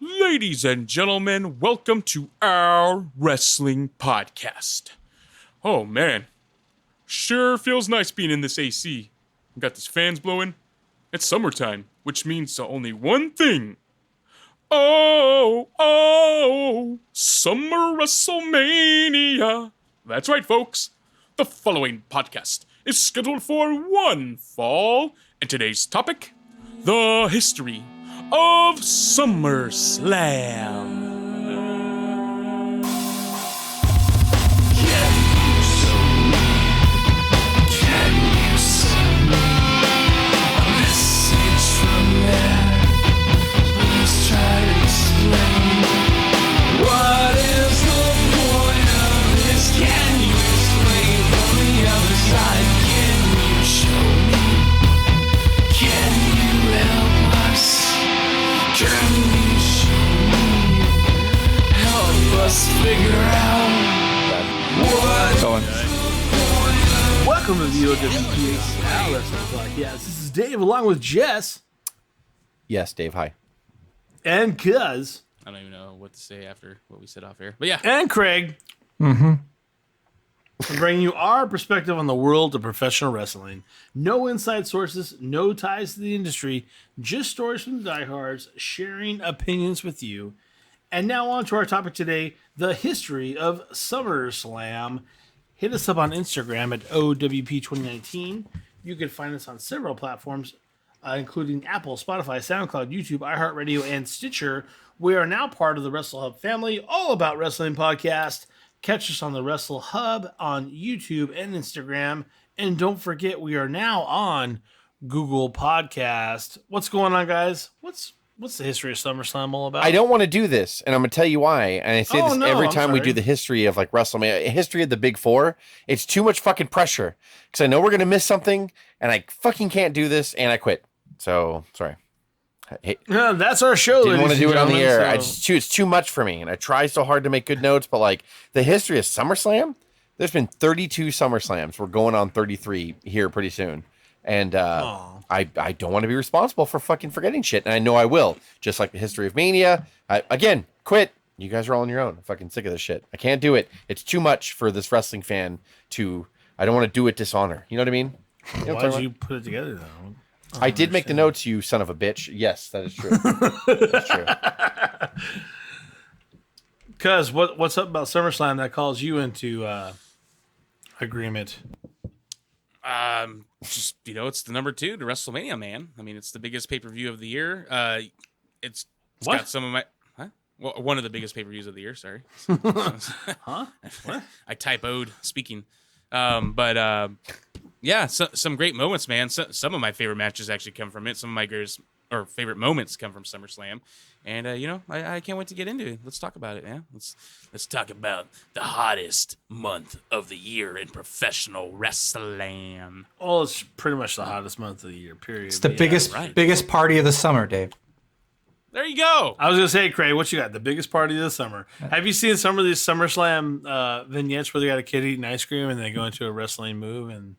Ladies and gentlemen, welcome to our wrestling podcast. Oh man, sure feels nice being in this AC. We got these fans blowing. It's summertime, which means only one thing. Summer WrestleMania. That's right, folks. The following podcast is scheduled for one fall, and today's topic, the history of SummerSlam. Figure out what's going. Welcome to the O.W.P. Podcast. This is Dave along with Jess. Yes, Dave, hi. And Cuz. I don't even know what to say after what we said off air, but yeah. And Craig. We're bringing you our perspective on the world of professional wrestling. No inside sources, no ties to the industry, just stories from the diehards, sharing opinions with you. And now on to our topic today, the history of SummerSlam. Hit us up on Instagram at O.W.P 2019. You can find us on several platforms, including Apple, Spotify, Soundcloud, YouTube, iHeartRadio, and Stitcher. We are now part of the Wrestle Hub family, all about wrestling podcast. Catch us on the Wrestle Hub on YouTube and Instagram. And don't forget, we are now on Google Podcast. What's going on, guys? What's the history of SummerSlam all about? I don't want to do this, and I'm going to tell you why. And I say every time we do the history of like WrestleMania, history of the Big Four. It's too much fucking pressure because I know we're going to miss something, and I fucking can't do this, and I quit. So sorry. Hey, that's our show. Didn't want to do it on the air. It's too much for me, and I try so hard to make good notes, but like the history of SummerSlam, there's been 32 SummerSlams. We're going on 33 here pretty soon, and I don't want to be responsible for fucking forgetting shit, and I know I will. Just like the history of Mania. Again, quit. You guys are all on your own. I'm fucking sick of this shit. I can't do it. It's too much for this wrestling fan to. I don't want to do it dishonor. You know what I mean? You know Why did you put it together though? I did make the notes, you son of a bitch. Yes, that is true. That's true. Cuz, what's up about SummerSlam that calls you into agreement? Just, it's the number 2 to WrestleMania, man. I mean, it's the biggest pay-per-view of the year. It's got some of my... Well, one of the biggest pay-per-views of the year, sorry. Huh? What? I typoed speaking. Yeah, some great moments, man. Some of my favorite matches actually come from it. Some of my favorite moments come from SummerSlam. And, I can't wait to get into it. Let's talk about it, man. Let's talk about the hottest month of the year in professional wrestling. Oh, it's pretty much the hottest month of the year, period. It's the biggest party of the summer, Dave. There you go. I was going to say, Craig, what you got? The biggest party of the summer. Have you seen some of these SummerSlam vignettes where they got a kid eating ice cream and they go into a wrestling move and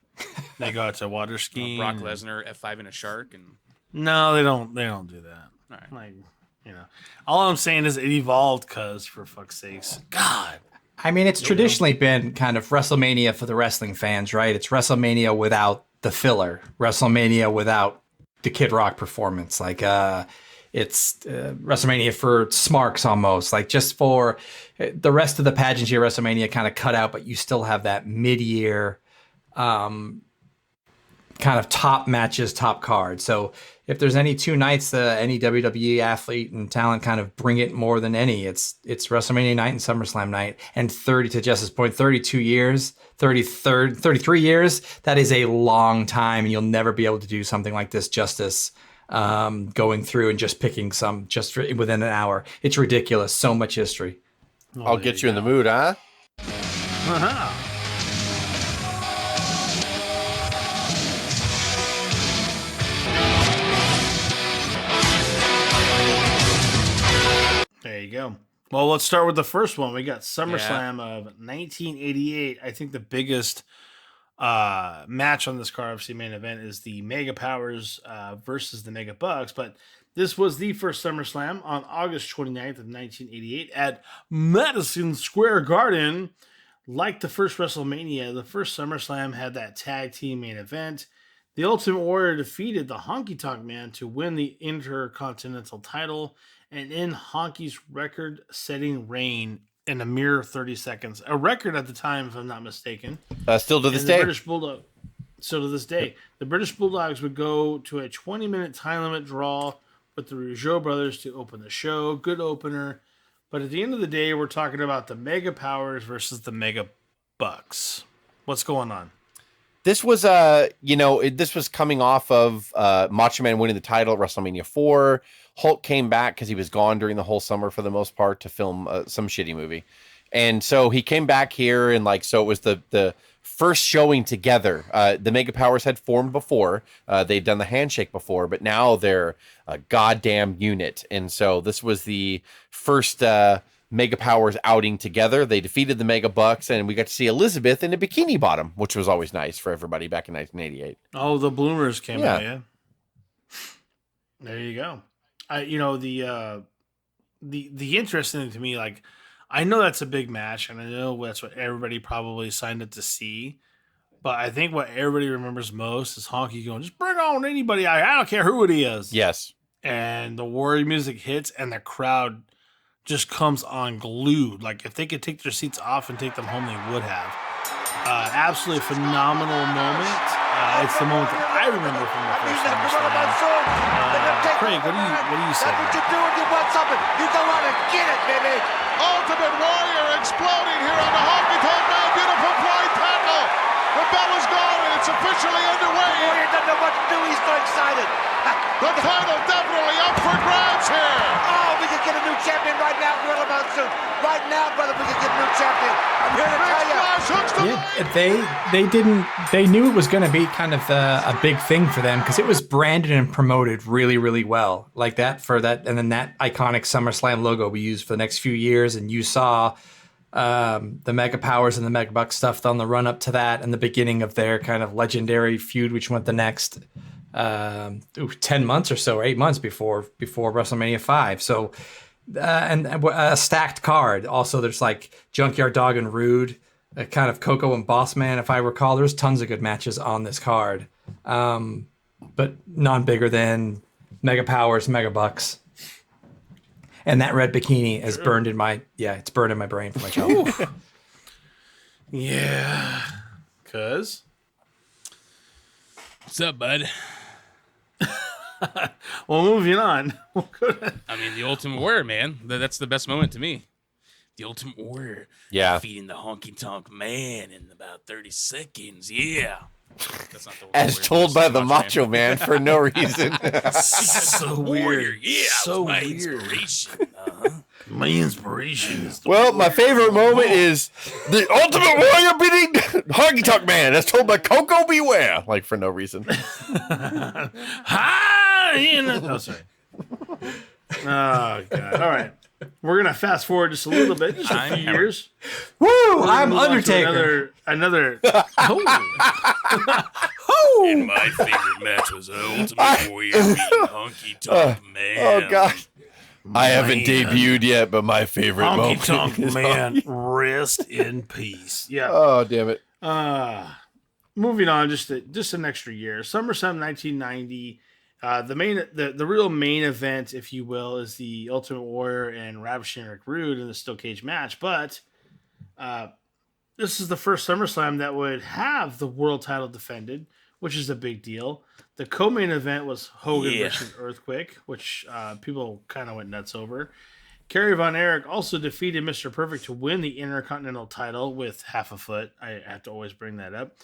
they go out to water skiing? Brock Lesnar, F5 and a shark. And no, they don't do that. All right. Like, all I'm saying is it evolved, cuz, for fuck's sakes. God. I mean, it's traditionally been kind of WrestleMania for the wrestling fans, right? It's WrestleMania without the filler, WrestleMania without the Kid Rock performance. Like, it's WrestleMania for smarks almost, like just for the rest of the pageantry of WrestleMania kind of cut out, but you still have that mid-year kind of top matches, top card. So if there's any two nights any WWE athlete and talent kind of bring it more than any, it's WrestleMania night and SummerSlam night. And 30, to Jess's point, 32 years, 33 years, that is a long time, and you'll never be able to do something like this justice. Going through and just picking some just within an hour. It's ridiculous. So much history. I'll get you in the mood, huh? Uh-huh. There you go. Well, let's start with the first one. We got SummerSlam of 1988. I think the biggest match on this card, obviously main event, is the Mega Powers versus the Mega Bucks. But This was the first SummerSlam on August 29th of 1988 at Madison Square Garden. Like the first WrestleMania, the first SummerSlam had that tag team main event. The Ultimate Warrior defeated the Honky Tonk Man to win the Intercontinental title and end Honky's record-setting reign in a mere 30 seconds. A record at the time, if I'm not mistaken. Still to this day. British Bulldog. So to this day, the British Bulldogs would go to a 20-minute time limit draw with the Rougeau brothers to open the show. Good opener. But at the end of the day, we're talking about the Mega Powers versus the Mega Bucks. What's going on? This was this was coming off of Macho Man winning the title at WrestleMania 4. Hulk came back because he was gone during the whole summer for the most part to film some shitty movie. And so he came back here, and so it was the first showing together. The Mega Powers had formed before. They'd done the handshake before, but now they're a goddamn unit. And so this was the first Mega Powers outing together. They defeated the Mega Bucks, and we got to see Elizabeth in a bikini bottom, which was always nice for everybody back in 1988. Oh, the bloomers came out, yeah. There you go. The interesting thing to me, I know that's a big match, and I know that's what everybody probably signed up to see. But I think what everybody remembers most is Honky going, just bring on anybody. I don't care who it is. Yes. And the Warrior music hits, and the crowd just comes on glued. If they could take their seats off and take them home, they would have. Absolutely phenomenal moment. It's the moment that I remember from the first SummerSlam. Craig, what do you say? That's what you do when you want something. You go out and get it, baby. Ultimate Warrior exploding here on the Honky Tonk Man. Beautiful flying tackle. The bell is gone and it's officially underway. Warrior doesn't know what to do. He's so excited. The title definitely up for grabs here. Oh, we could get a new champion right now, Gorilla Monsoon. Right now, brother, we could get a new champion. I'm here to tell you. Hooks to They knew it was going to be kind of a big thing for them because it was branded and promoted really, really well like that and then that iconic SummerSlam logo we used for the next few years. And you saw the Mega Powers and the Mega Bucks stuff on the run up to that and the beginning of their kind of legendary feud, which went the next 10 months or so, or 8 months before WrestleMania 5. So, and a stacked card. Also, there's Junkyard Dog and Rude, kind of Coco and Boss Man, if I recall. There's tons of good matches on this card, but none bigger than Mega Powers, Mega Bucks. And that red bikini is burned in my it's burned in my brain from my childhood. Yeah, cuz. What's up, bud? Well, moving on. I mean, the Ultimate Warrior, man. That's the best moment to me. The Ultimate Warrior. Yeah. Defeating the Honky Tonk Man in about 30 seconds. Yeah. That's not the As Warrior, told that's by the the Macho Man for no reason. So Warrior. weird. Yeah, So my weird. inspiration. My inspiration is the Well, my favorite moment is the Ultimate Warrior beating Honky Tonk Man, as told by Coco Beware. For no reason. Oh, sorry. Oh, God. All right. We're going to fast forward just a little bit, just a few years. Woo! We're gonna I'm move on to Undertaker. Another. And my favorite match was Ultimate Warrior beating Honky Tonk Man. Oh, God. I haven't debuted yet, but my favorite Honky moment Tonk is Man, rest in peace. Yeah. Oh, damn it. Moving on, just an extra year. SummerSlam 1990. The real main event, if you will, is the Ultimate Warrior and Ravishing Rick Rude in the steel cage match. But this is the first SummerSlam that would have the world title defended, which is a big deal. The co-main event was Hogan versus Earthquake, which people kind of went nuts over. Kerry Von Erich also defeated Mr. Perfect to win the Intercontinental title with half a foot. I have to always bring that up.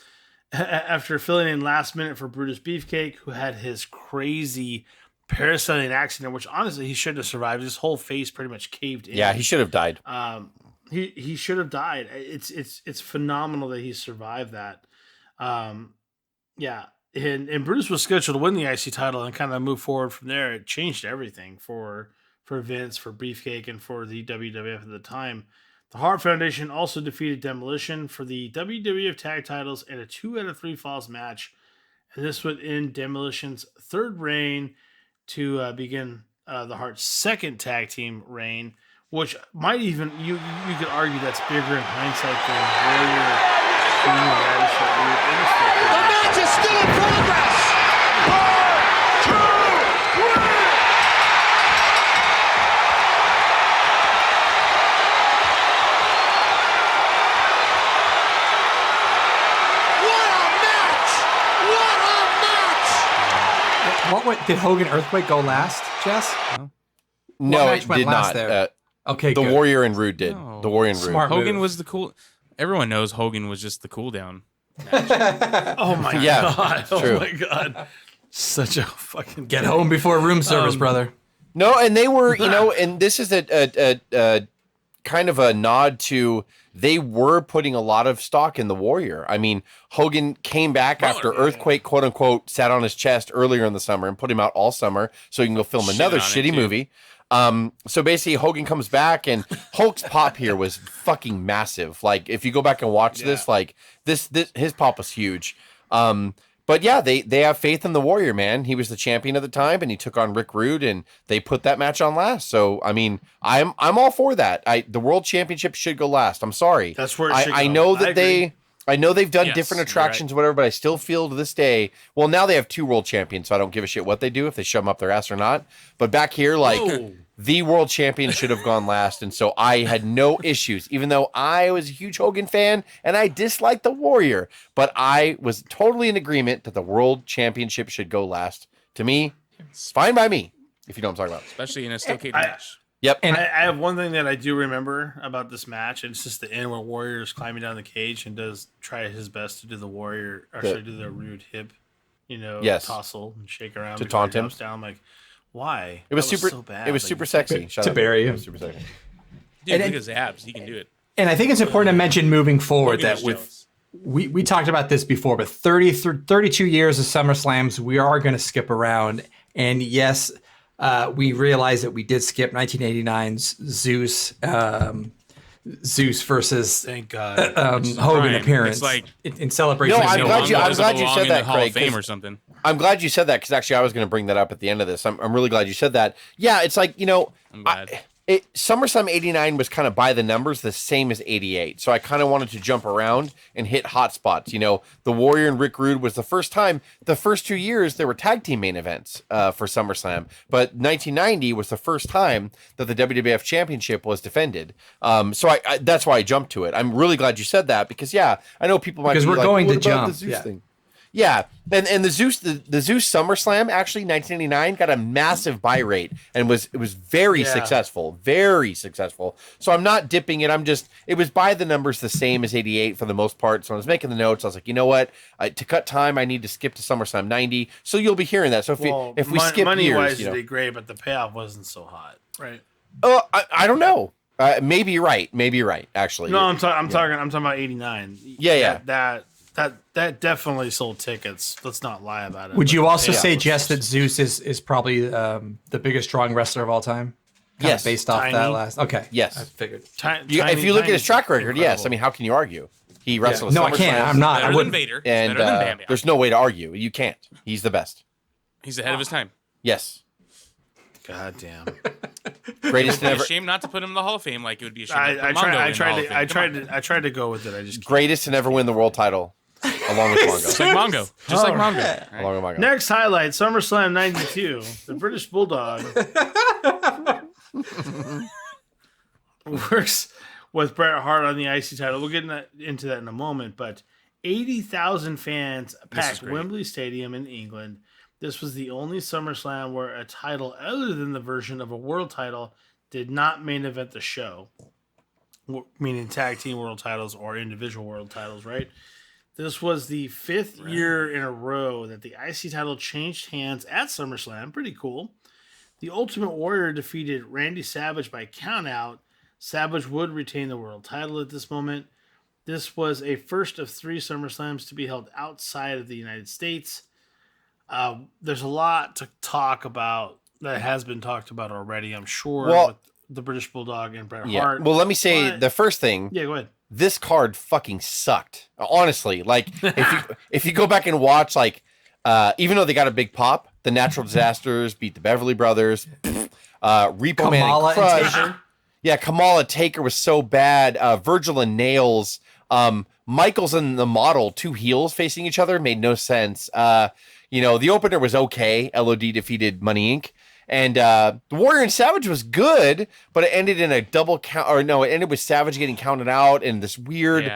After filling in last minute for Brutus Beefcake, who had his crazy parasailing accident, which honestly he shouldn't have survived. His whole face pretty much caved in. Yeah, he should have died. He should have died. It's phenomenal that he survived that. Yeah. And Brutus was scheduled to win the IC title and kind of move forward from there. It changed everything for Vince, for Beefcake, and for the WWF at the time. The Hart Foundation also defeated Demolition for the WWF tag titles in a 2 out of 3 falls match. And this would end Demolition's third reign to begin the Hart's second tag team reign, which might even you could argue that's bigger in hindsight than Warrior being the Radish at Root in the stick. The match is still in progress. 1, 2, 3. Did Hogan Earthquake go last, Jess? No, match it went did last not. there? Okay, the good. Warrior and Rude did. No. The Warrior and Rude. Smart Hogan move. was the cool. Everyone knows Hogan was just the cool down. Oh my Yeah, god! true. Oh my god! Such a fucking Get home before room service, brother. No, and they were, and this is a kind of a nod to they were putting a lot of stock in the Warrior. I mean, Hogan came back after Earthquake, quote unquote, sat on his chest earlier in the summer and put him out all summer so he can go film another shitty movie. So basically Hogan comes back and Hulk's pop here was fucking massive. Like if you go back and watch this, like this his pop was huge. But yeah, they have faith in the Warrior, man. He was the champion at the time, and he took on Rick Rude, and they put that match on last. So I mean, I'm all for that. The World Championship should go last. I'm sorry. That's where it should I go. know that I know they've done Yes, different you're attractions, whatever, but I still feel to this day. Well, now they have 2 world champions, so I don't give a shit what they do if they shove them up their ass or not. But back here, like. The world champion should have gone last, and so I had no issues, even though I was a huge Hogan fan and I disliked the Warrior. But I was totally in agreement that the world championship should go last. To me, it's fine by me, if you know what I'm talking about. Especially in a steel cage match. Yep. And I have one thing that I do remember about this match, and it's just the end where Warrior is climbing down the cage and does try his best to do the Warrior, or do the Rude hip, Yes. tossle and shake around To before taunt he him. drops down. I'm like, why? It was That super. so bad. It was Like, super sexy. Shut to up. bury It him. was super sexy. Dude, look at his abs. He can do it. And I think it's important to mention moving forward Hogan that was with jealous. we talked about this before, but 32 years of SummerSlams, we are going to skip around. And yes, we realize that we did skip 1989's Zeus versus Thank God. Hogan Prime. appearance It's like- in celebration. No, of I'm no glad longer- you- I'm Doesn't glad you belong said in that, the Hall of Craig, Fame 'cause or something. I'm glad you said that because actually I was going to bring that up at the end of this. I'm really glad you said that. Yeah, it's like, I'm glad. SummerSlam 89 was kind of by the numbers, the same as 88. So I kind of wanted to jump around and hit hot spots. The Warrior and Rick Rude was the first time. The first 2 years, there were tag team main events for SummerSlam. But 1990 was the first time that the WWF Championship was defended. So I that's why I jumped to it. I'm really glad you said that because, yeah, I know people might Because be we're like, going what to about jump, the Zeus yeah. thing? Yeah, and the Zeus SummerSlam actually 1989 got a massive buy rate and it was very successful, very successful. So I'm not dipping it. It was by the numbers the same as 88 for the most part. So when I was making the notes, I was like, you know what? To cut time, I need to skip to SummerSlam 90. So you'll be hearing that. So if we skip money years, wise, they did great, but the payoff wasn't so hot, right? I don't know. Maybe you're right. Maybe you're right. Actually, No, I'm talking about 89. Yeah. That definitely sold tickets. Let's not lie about it. Would But you the also payoff say, was Jess, just- that Zeus is probably the biggest strong wrestler of all time? Kind Yes. of based off that Tiny. last. Okay. Yes. I figured. if you look at his track record, yes. I mean, how can you argue? He wrestled. No, I SummerSlams, can't. I'm not. I Better than wouldn't. Vader. And Better than Bam Bam. there's no way to argue. You can't. He's the best. He's ahead of his time. Yes. God damn. Greatest It'd ever. be a shame not to put him in the Hall of Fame like it would be a shame to put Mongo in the Hall of Fame. I tried to go with it. I just can't. Greatest to never win the world title, along with Just Mongo. like Mongo. Just like Mongo. Right. Along with Mongo. Next highlight: SummerSlam '92. The British Bulldog works with Bret Hart on the IC title. We'll get into that in a moment. But 80,000 fans packed great. Wembley Stadium in England. This was the only SummerSlam where a title other than the version of a world title did not main event the show. Meaning tag team world titles or individual world titles, right? This was the 5th year in a row that the IC title changed hands at SummerSlam. Pretty cool. The Ultimate Warrior defeated Randy Savage by countout. Savage would retain the world title at this moment. This was a first of 3 SummerSlams to be held outside of the United States. There's a lot to talk about that has been talked about already, I'm sure, with the British Bulldog and Bret Hart. Well, let me say But- the first thing. Yeah, go ahead. This card fucking sucked. Honestly, like if you go back and watch, like even though they got a big pop, the Natural Disasters beat the Beverly Brothers. Repo Man Kamala and Crush. and Taker. Yeah, Kamala Taker was so bad. Virgil and Nails. Michaels and the Model, 2 heels facing each other, made no sense. The opener was okay. LOD defeated Money Inc. And the Warrior and Savage was good, but it ended in a double count. Or no, it ended with Savage getting counted out and this weird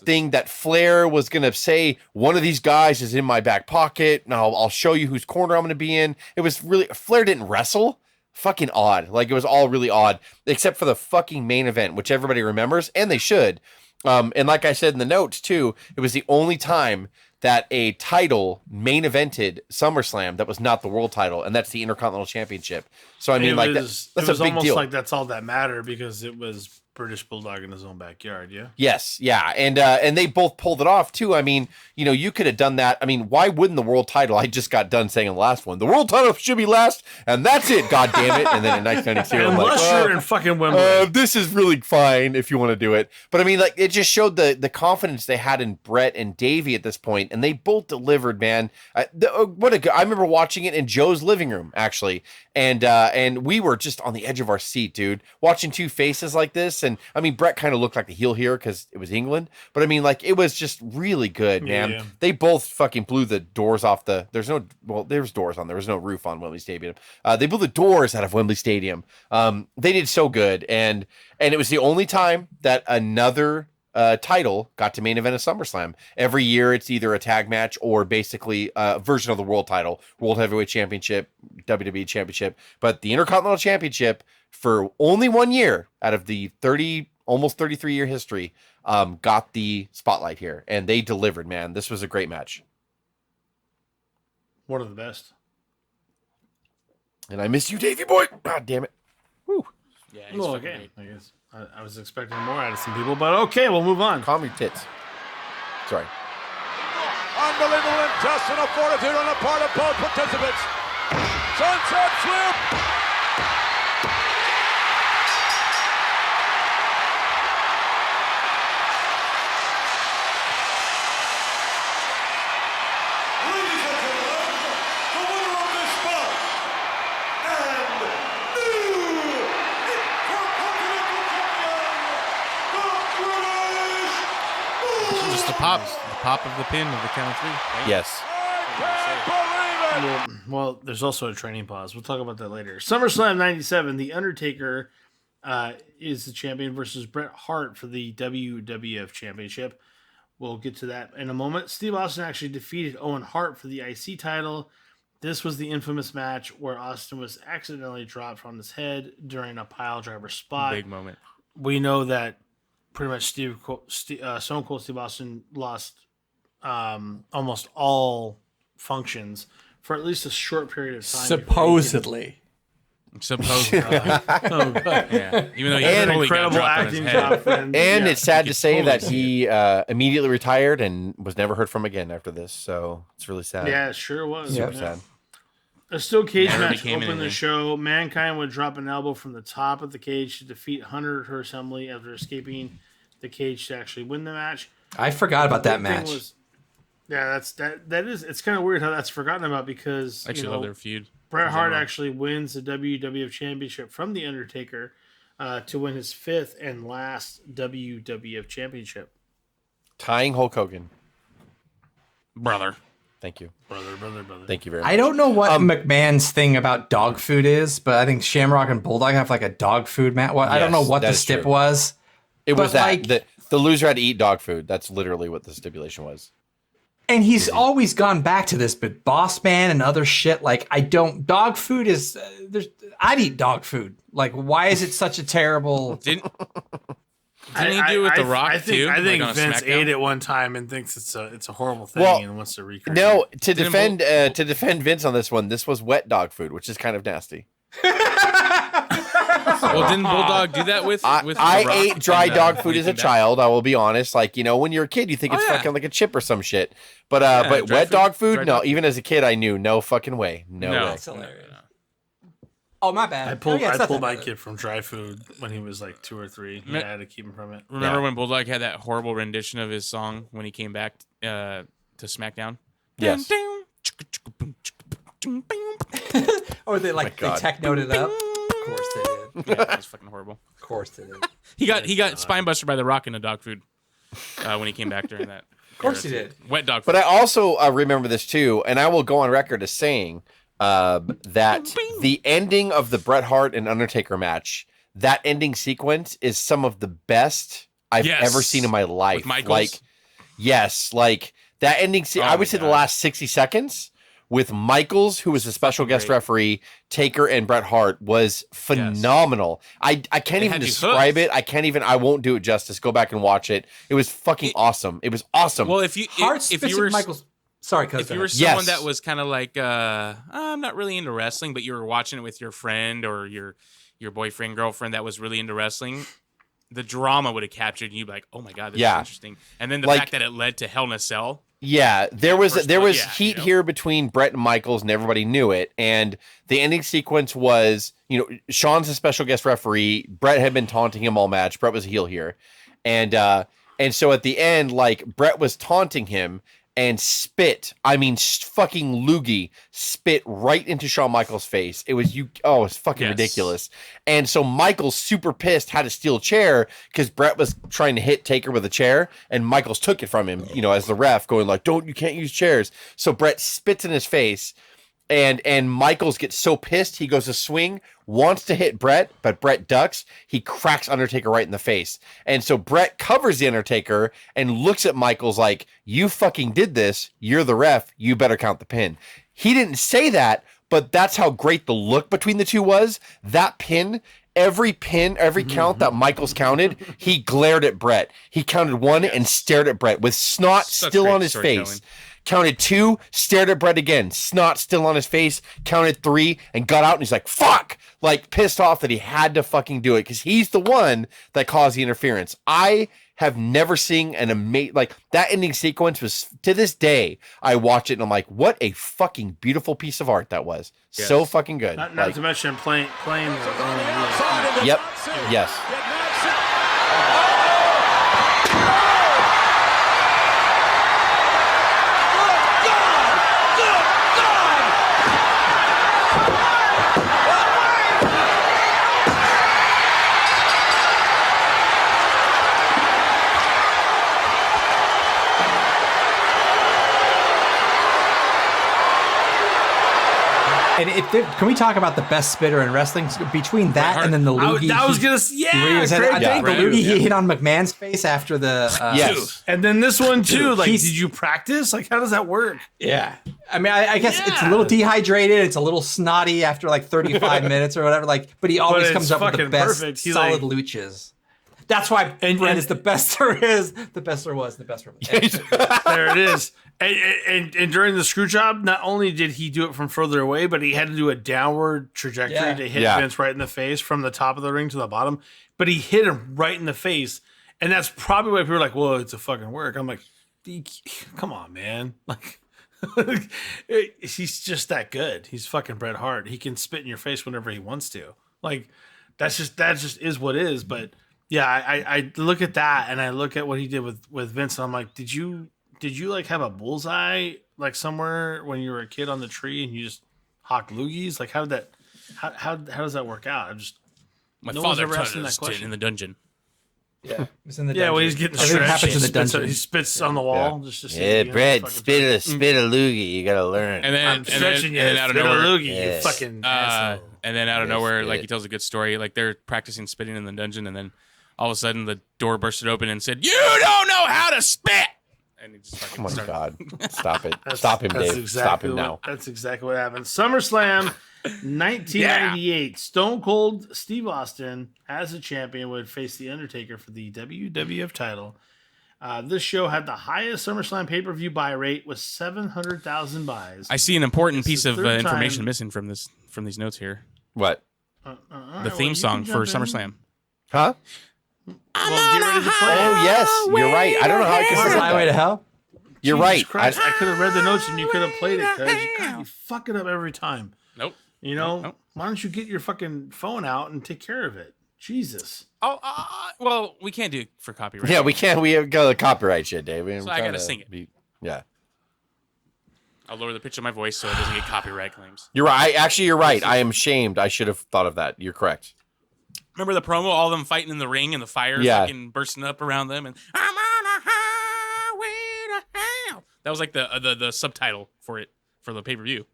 thing that Flair was going to say, one of these guys is in my back pocket. Now I'll show you whose corner I'm going to be in. It was really, Flair didn't wrestle. Fucking odd. Like, it was all really odd, except for the fucking main event, which everybody remembers, and they should. And like I said in the notes too, it was the only time that a title main evented SummerSlam that was not the world title, and that's the Intercontinental Championship. So I mean, like, that's a big almost deal. like that's all that mattered because it was British Bulldog in his own backyard. Yeah. Yes, yeah, and they both pulled it off too. I mean, you could have done that. I mean, why wouldn't the world title? I just got done saying in the last one, the world title should be last, and that's it. God damn it! And then in 1992, I'm like, Unless you're in fucking Wimbledon. this is really fine if you want to do it. But I mean, like, it just showed the confidence they had in Brett and Davey at this point, and they both delivered, man. I remember watching it in Joe's living room, actually, and we were just on the edge of our seat, dude, watching 2 faces like this. And I mean, Brett kind of looked like the heel here because it was England, but I mean, like, it was just really good, man. Yeah. They both fucking blew the doors off there's doors on, there was no roof on Wembley Stadium. They blew the doors out of Wembley Stadium. They did so good, and it was the only time that another title got to main event of SummerSlam. Every year it's either a tag match or basically a version of the world title, World Heavyweight Championship, WWE Championship, but the Intercontinental Championship for only 1 year out of the almost 33 year history got the spotlight here, and they delivered, man. This was a great match. One of the best. And I miss you, Davey boy. God damn it. Woo. Yeah, Well, okay. I guess I was expecting more out of some people, but okay, we'll move on. Calm your tits. Sorry. Unbelievable intestinal fortitude on the part of both participants. Sunset flip. The pop of the pin of the count of 3. Right? Yes. Well, there's also a training pause. We'll talk about that later. SummerSlam 97, The Undertaker is the champion versus Bret Hart for the WWF Championship. We'll get to that in a moment. Steve Austin actually defeated Owen Hart for the IC title. This was the infamous match where Austin was accidentally dropped on his head during a pile driver spot. Big moment. We know that pretty much Stone Cold Steve Austin lost almost all functions for at least a short period of time. Supposedly. Oh, God. Yeah. Even though he An totally got incredible dropped on his acting head. job. And it's sad to say that he immediately retired and was never heard from again after this. So it's really sad. Yeah, it sure was. Super Yeah. sad. A steel cage Never match became opened the anything. show. Mankind would drop an elbow from the top of the cage to defeat Hunter Her Assembly after escaping the cage to actually win the match. I forgot about that Big thing match. It's kind of weird how that's forgotten about because I actually love their feud. Bret Hart actually wins the WWF Championship from The Undertaker to win his 5th and last WWF Championship. Tying Hulk Hogan. Brother. Thank you. Brother. Thank you very much. I don't know what McMahon's thing about dog food is, but I think Shamrock and Bulldog have like a dog food match. I don't know Yes, what that the is stip true. was. It was but, that the loser had to eat dog food. That's literally what the stipulation was. And he's always gone back to this, but Boss Man and other shit, like, dog food is, I'd eat dog food. Like, why is it such a terrible... Didn't he do it with The Rock, I think, too? I think Like on a Vince SmackDown? ate it one time and thinks it's a horrible thing Well, and wants to recreate No, it. to defend Vince on this one, this was wet dog food, which is kind of nasty. Well, didn't Bulldog do that with The I Rock ate dry and, dog when food he as a came back? child. I will be honest. Like, when you're a kid, you think it's Oh, yeah. fucking like a chip or some shit. But dry wet food- dog food, dry no. dog Even as a kid, I knew no fucking way. No way. That's hilarious. Oh, my bad. I pulled it's not my that kid from dry food when he was like 2 or 3. Me- I had to keep him from it. Remember Yeah. when Bulldog had that horrible rendition of his song when he came back to SmackDown? Yes. Ding, ding, Or they they technoed it up. Of course they did. Yeah, that was fucking horrible. Of course they did. He got spine buster by the Rock in a dog food when he came back during that. Of course he did. Wet dog food. But I also remember this too, and I will go on record as saying that the ending of the Bret Hart and Undertaker match, that ending sequence is some of the best I've ever seen in my life. With Michaels? Like, yes, like that ending. I would say the last 60 seconds with Michaels, who was a special guest referee, Taker, and Bret Hart was phenomenal. Yes. I can't even describe it. I won't do it justice. Go back and watch it. It was fucking awesome. It was awesome. Well, if you were Michaels. Sorry, if you were someone that was kind of like, I'm not really into wrestling, but you were watching it with your friend or your boyfriend, girlfriend that was really into wrestling, the drama would have captured you. Like, oh my god, this is interesting. And then the fact that it led to Hell in a Cell. Yeah, there was heat here between Bret and Michaels, and everybody knew it. And the ending sequence was, Sean's a special guest referee. Bret had been taunting him all match. Bret was a heel here, and so at the end, like Bret was taunting him and spit. I mean, fucking loogie spit right into Shawn Michaels' face. It was it's fucking ridiculous. And so Michaels, super pissed, had to steal a chair because Bret was trying to hit Taker with a chair, and Michaels took it from him, as the ref, going like, you can't use chairs. So Bret spits in his face, and Michaels gets so pissed, he goes to swing, wants to hit Bret, but Bret ducks. He cracks Undertaker right in the face. And so Bret covers the Undertaker and looks at Michaels like, you fucking did this. You're the ref. You better count the pin. He didn't say that, but that's how great the look between the two was. That pin, every count that Michaels counted, he glared at Bret. He counted one and stared at Bret with snot still on his face. Counted 2, stared at Bret again, snot still on his face, counted 3, and got out, and he's like, fuck! Like, pissed off that he had to fucking do it, because he's the one that caused the interference. I have never seen an amazing, like, that ending sequence was, to this day, I watch it, and I'm like, what a fucking beautiful piece of art that was. Yes. So fucking good. Not to mention playing the Yep. Yes. And can we talk about the best spitter in wrestling? Between that and then the loogie. I think the loogie he hit on McMahon's face after the yes. And then this one too. Like, did you practice? Like, how does that work? Yeah. I mean, I guess it's a little dehydrated. It's a little snotty after like 35 minutes or whatever. Like, but he always comes up with the best solid luchas. That's why Bret is the best there is, the best there was, the best there was. There it is. And during the screw job, not only did he do it from further away, but he had to do a downward trajectory to hit Vince right in the face from the top of the ring to the bottom. But he hit him right in the face. And that's probably why people are like, well, it's a fucking work. I'm like, come on, man. Like, he's just that good. He's fucking Bret Hart. He can spit in your face whenever he wants to. Like, that just is what it is. But yeah, I look at that and I look at what he did with Vince, and I'm like, did you like have a bullseye like somewhere when you were a kid on the tree and you just hawk loogies? Like, how does that work out? My father taught us that in the dungeon. Yeah, it was in the dungeon. When he's getting stretched, happens in the dungeon. He spits on the wall. Just Bret, spit a loogie. You gotta learn. And then I'm stretching you. Out of nowhere, loogie, you fucking asshole. And then out of nowhere, like, he tells a good story. Like, they're practicing spitting in the dungeon, and then all of a sudden the door bursted open and said, "You don't know how to spit!" And he just fucking oh my God. Stop it. Stop him, Dave. Stop him now. That's exactly what happened. SummerSlam 1998. Stone Cold Steve Austin, as a champion, would face The Undertaker for the WWF title. This show had the highest SummerSlam pay-per-view buy rate with 700,000 buys. I see an important piece of information missing from these notes here. What? The theme song for SummerSlam. Huh? Well, get ready to play. Oh, yes. You're right. I don't know how I can say that. Highway to Hell? You're right. Christ, I could have read the notes and you could have played it. God, you fuck it up every time. Nope. You know? Nope. Why don't you get your fucking phone out and take care of it? Jesus. Oh, well, we can't do it for copyright. Yeah, we can't. We have got the copyright shit, Dave. So I got to sing it. Yeah. I'll lower the pitch of my voice so it doesn't get copyright claims. You're right. Actually, you're right. I am shamed. I should have thought of that. You're correct. Remember the promo? All of them fighting in the ring and the fire fucking bursting up around them, and I'm on a highway to hell. That was like the subtitle for the pay-per-view.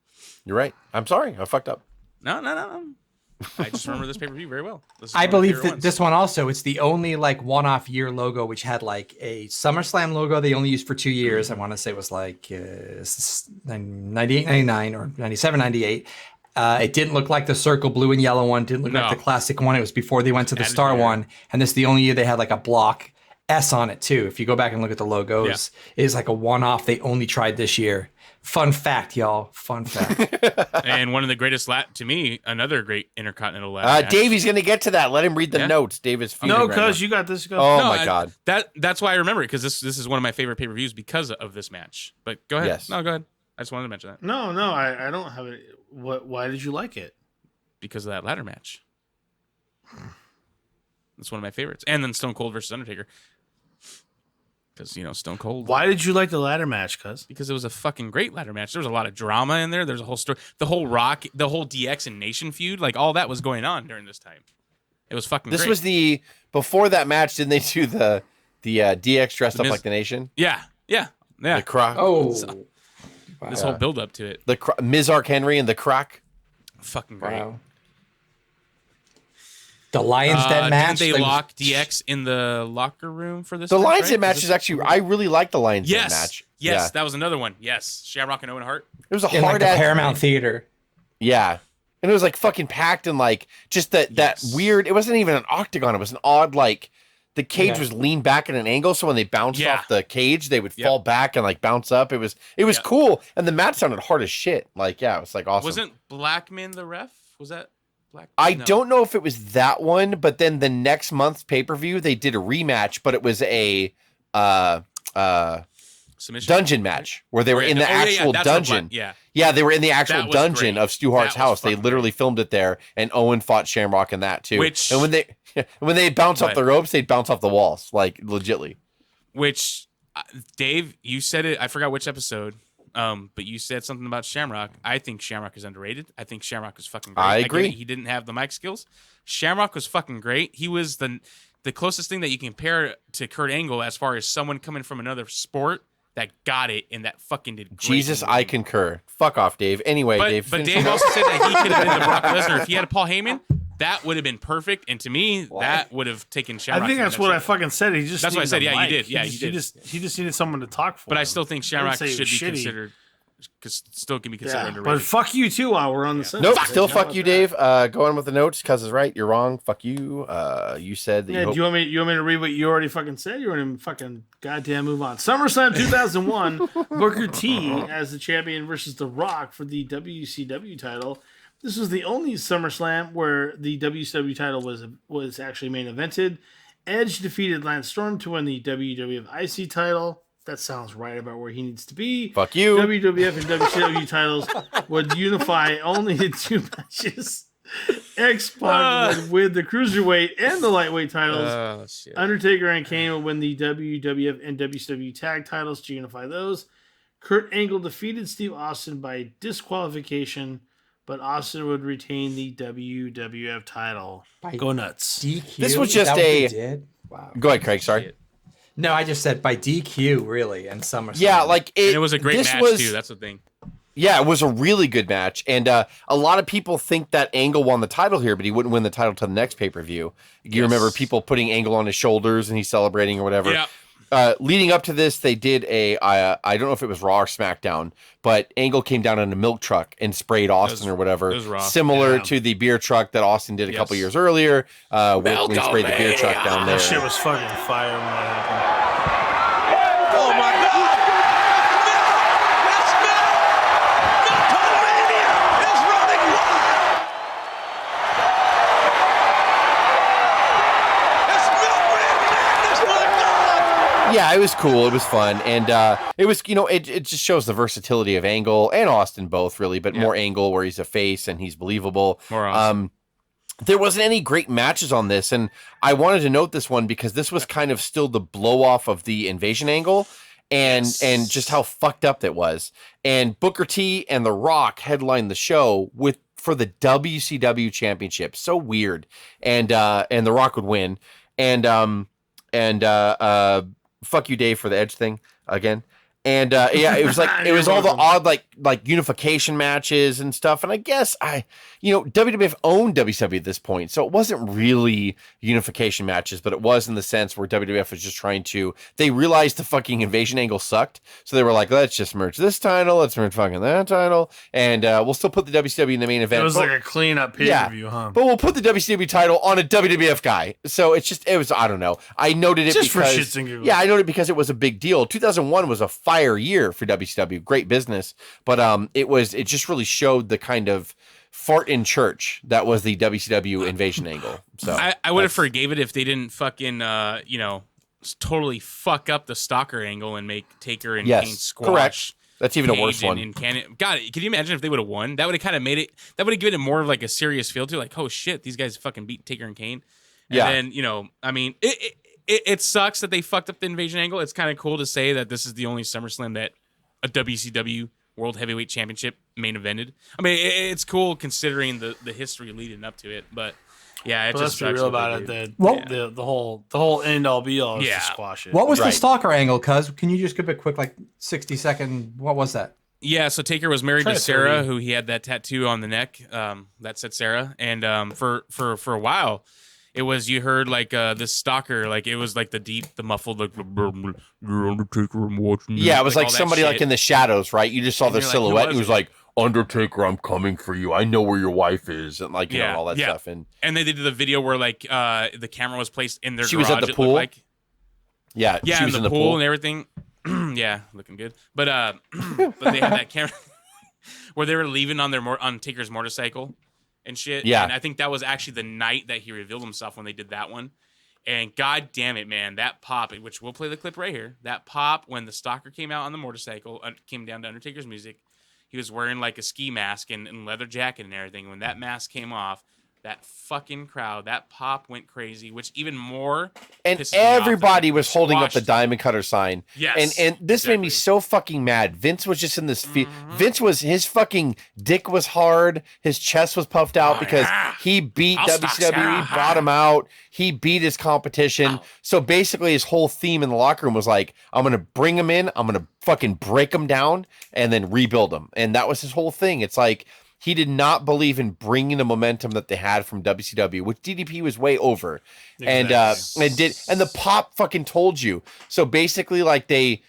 You're right. I'm sorry. I fucked up. No. I just remember this pay-per-view very well. I believe that this one also, it's the only like one-off year logo which had like a SummerSlam logo they only used for 2 years. I want to say it was like 98, 99 or 97, 98. It didn't look like the circle blue and yellow one. Didn't look like the classic one. It was before they went to the star one. And this is the only year they had like a block S on it too. If you go back and look at the logos, it is like a one-off they only tried this year. Fun fact, y'all. Fun fact. And one of the greatest to me, another great Intercontinental ladder match. Davey's going to get to that. Let him read the notes. Dave is feuding No, right cuz now. you got this. Oh my God. That's why I remember it, because this is one of my favorite pay-per-views because of this match. But go ahead. Yes. No, go ahead. I just wanted to mention that. No, I don't have it. Why did you like it? Because of that ladder match. That's one of my favorites. And then Stone Cold versus Undertaker. Because, Stone Cold. Why did you like the ladder match, cuz? Because it was a fucking great ladder match. There was a lot of drama in there. There's a whole story. The whole DX and Nation feud, like all that was going on during this time. It was fucking great. This was before that match, didn't they do the DX dressed up like the Nation? Yeah. The Croc. This whole build up to it. The Ms. Ark Henry and the Croc. Fucking great. Wow. The Lions Den match. Didn't they lock DX in the locker room for this? The match, Lions right? Den match is actually, I really like the Lions Den match. Yes, that was another one. Yes, Shamrock and Owen Hart. It was a in hard like the Paramount Theater. Yeah. And it was like fucking packed and like just that weird, it wasn't even an octagon. It was an odd, like the cage was leaned back at an angle. So when they bounced off the cage, they would fall back and like bounce up. It was cool. And the match sounded hard as shit. Like, it was like awesome. Wasn't Blackman the ref? Was that Black? I don't know if it was that one, but then the next month's pay-per-view, they did a rematch, but it was a submission dungeon match where they were in the actual dungeon. Yeah, they were in the actual dungeon of Stu Hart's house. They literally filmed it there, and Owen fought Shamrock in that too. And when they bounce off the ropes, they'd bounce off the walls, like legitly. Which, Dave, you said it. I forgot which episode. But you said something about Shamrock. I think Shamrock is underrated. I think Shamrock is fucking great. I agree. He didn't have the mic skills. Shamrock was fucking great. He was the closest thing that you can compare to Kurt Angle as far as someone coming from another sport that got it and that fucking did great. Jesus, I concur. Fuck off, Dave. Anyway, Dave. But Dave also said that he could have been the Brock Lesnar. If he had a Paul Heyman, that would have been perfect. And to me, that would have taken Shamrock. I think that's what I fucking said. He just that's what I said. Yeah, mic. you did. Yeah, you did. He just needed someone to talk for. But him. I still think Shamrock should be shitty. considered. Because still can be considered underrated. But fuck you too while we're on the sentence. Nope, still fuck you, Dave. Go on with the notes. Cuz is right. You're wrong. Fuck you. You said that do you want me to read what you already fucking said? You want to fucking goddamn move on. SummerSlam 2001, Booker T as the champion versus The Rock for the WCW title. This was the only SummerSlam where the WCW title was actually main evented. Edge defeated Lance Storm to win the WWF IC title. That sounds right about where he needs to be. Fuck you. WWF and WCW titles would unify only in 2 matches. X-Pac would win the Cruiserweight and the Lightweight titles. Undertaker and Kane would win the WWF and WCW tag titles to unify those. Kurt Angle defeated Steve Austin by disqualification, but Austin would retain the WWF title. Go nuts. DQ? This was just Wow. Go ahead, Craig. Sorry. No, I just said by DQ, really, and SummerSlam. Yeah, like it was a great match too. That's the thing. Yeah, it was a really good match, and a lot of people think that Angle won the title here, but he wouldn't win the title to the next pay-per-view. You remember people putting Angle on his shoulders and he's celebrating or whatever. Yeah. Leading up to this, they did I don't know if it was Raw or SmackDown, but Angle came down in a milk truck and sprayed Austin or whatever, similar to the beer truck that Austin did a couple years earlier when he sprayed the beer truck down there. That shit was fucking fire when that happened. Oh my God! That's Milk! Milk-Mania is running wild! It's Milk-Man Madness, my God! Yeah, it was cool. It was fun. And it was, it just shows the versatility of Angle and Austin both, really, but more Angle where he's a face and he's believable. More awesome. There wasn't any great matches on this, and I wanted to note this one because this was kind of still the blow-off of the Invasion angle, and just how fucked up that was. And Booker T and The Rock headlined the show for the WCW championship. So weird. And The Rock would win. And fuck you, Dave, for the Edge thing again. And yeah, it was like it was all the odd like unification matches and stuff. And I guess WWF owned WCW at this point, so it wasn't really unification matches, but it was in the sense where WWF was just trying to. They realized the fucking invasion angle sucked, so they were like, let's just merge this title, let's merge fucking that title, and we'll still put the WCW in the main event. It was like a cleanup pay-per-view, huh? But we'll put the WCW title on a WWF guy. So it was I don't know. I noted it just because for shits and giggles. Yeah, I noted it because it was a big deal. 2001 was a fire year for WCW, great business, but it just really showed the kind of fart in church that was the WCW invasion angle. So I would have forgave it if they didn't fucking totally fuck up the stalker angle and make Taker and Kane squash. Correct. That's even a worse one. God, can you imagine if they would have won? That would have kind of made it. That would have given it more of like a serious feel to, like, oh shit, these guys fucking beat Taker and Kane. And then I mean, it sucks that they fucked up the invasion angle. It's kind of cool to say that this is the only SummerSlam that a WCW World Heavyweight Championship main evented. I mean, it's cool considering the history leading up to it, but yeah, let's be real about it. The whole end all be all is to squash it. What was the stalker angle? Cuz can you just give a quick 60-second? What was that? Yeah, so Taker was married to Sarah, who he had that tattoo on the neck that said Sarah, and for a while. It was, you heard like this stalker, like it was like the muffled, like, Undertaker, I'm watching you. Yeah, it was like somebody like in the shadows, right? You just saw their silhouette. He was like, Undertaker, I'm coming for you. I know where your wife is, and like all that stuff. And they did the video where like the camera was placed in their garage. She was at the pool. Yeah, she was in the pool and everything. Yeah, looking good. But they had that camera where they were leaving on Taker's motorcycle. And shit. Yeah. And I think that was actually the night that he revealed himself when they did that one. And god damn it, man, that pop, which we'll play the clip right here, that pop when the stalker came out on the motorcycle, came down to Undertaker's music, he was wearing like a ski mask and leather jacket and everything. When that mask came off, that fucking crowd, that pop went crazy, which even more. And everybody was holding up the Diamond Cutter sign. Yes. And this made me so fucking mad. Vince was just in this. His fucking dick was hard. His chest was puffed out because he beat WCW. He brought him out. He beat his competition. So basically, his whole theme in the locker room was like, I'm going to bring him in. I'm going to fucking break him down and then rebuild him. And that was his whole thing. It's like, he did not believe in bringing the momentum that they had from WCW, which DDP was way over. Exactly. And the pop fucking told you. So basically, like they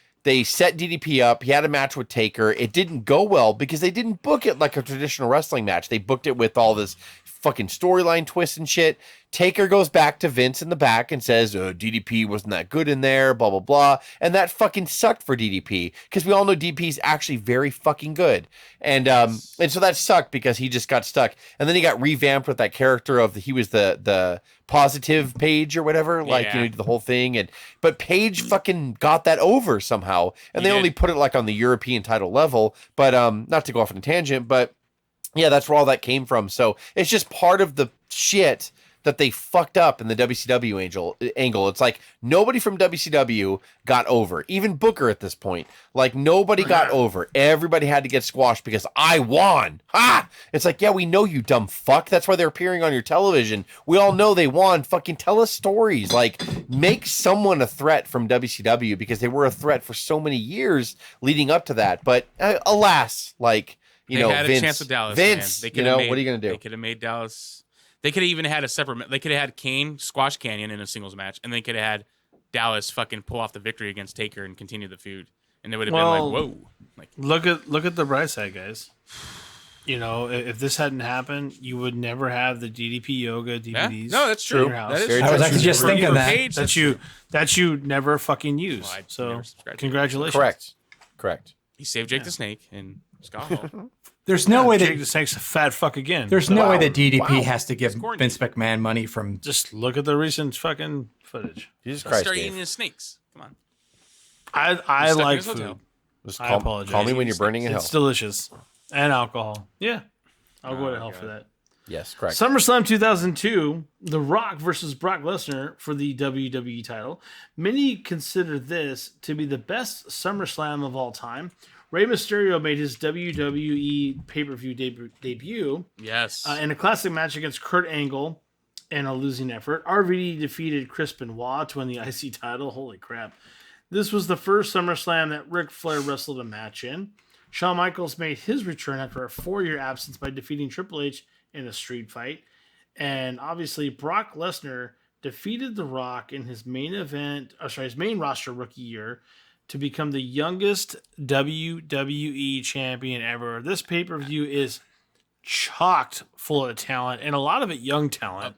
set DDP up. He had a match with Taker. It didn't go well because they didn't book it like a traditional wrestling match. They booked it with all this fucking storyline twists and shit. Taker goes back to Vince in the back and says, DDP wasn't that good in there, blah, blah, blah. And that fucking sucked for DDP because we all know DDP is actually very fucking good. And so that sucked because he just got stuck. And then he got revamped with that character of he was the positive Page or whatever, did the whole thing. But Page fucking got that over somehow. And they only put it like on the European title level. But not to go off on a tangent, but yeah, that's where all that came from. So it's just part of the shit that they fucked up in the WCW angle. It's like nobody from WCW got over. Even Booker at this point. Like nobody got over. Everybody had to get squashed because I won. It's like, yeah, we know you dumb fuck. That's why they're appearing on your television. We all know they won. Fucking tell us stories. Like make someone a threat from WCW because they were a threat for so many years leading up to that. But alas, like, they had a chance with Dallas. Vince, man. What are you going to do? They could have made Dallas. They could have even had a separate. They could have had Kane squash Canyon in a singles match, and they could have had Dallas fucking pull off the victory against Taker and continue the feud, and they would have been like, "Whoa!" Like, look at the bright side, guys. If this hadn't happened, you would never have the DDP Yoga DVDs. Yeah? No, that's true. That is I was actually just thinking that you never fucking use. So congratulations. Correct. He saved Jake the Snake and Scott Hall. There's no way that Jake the Snake's a fat fuck again. There's no way that DDP has to give Vince McMahon money from. Just look at the recent fucking footage. Jesus Christ, start eating his snakes. Come on. I like food. I apologize. Call me when you're burning in hell. It's delicious and alcohol. Yeah, I'll go to hell for that. Yes, correct. SummerSlam 2002, The Rock versus Brock Lesnar for the WWE title. Many consider this to be the best SummerSlam of all time. Rey Mysterio made his WWE pay-per-view debut. Yes. In a classic match against Kurt Angle in a losing effort. RVD defeated Chris Benoit to win the IC title. Holy crap. This was the first SummerSlam that Ric Flair wrestled a match in. Shawn Michaels made his return after a 4-year absence by defeating Triple H in a street fight. And obviously, Brock Lesnar defeated The Rock in his main roster rookie year to become the youngest WWE champion ever. This pay-per-view is chocked full of talent, and a lot of it young talent.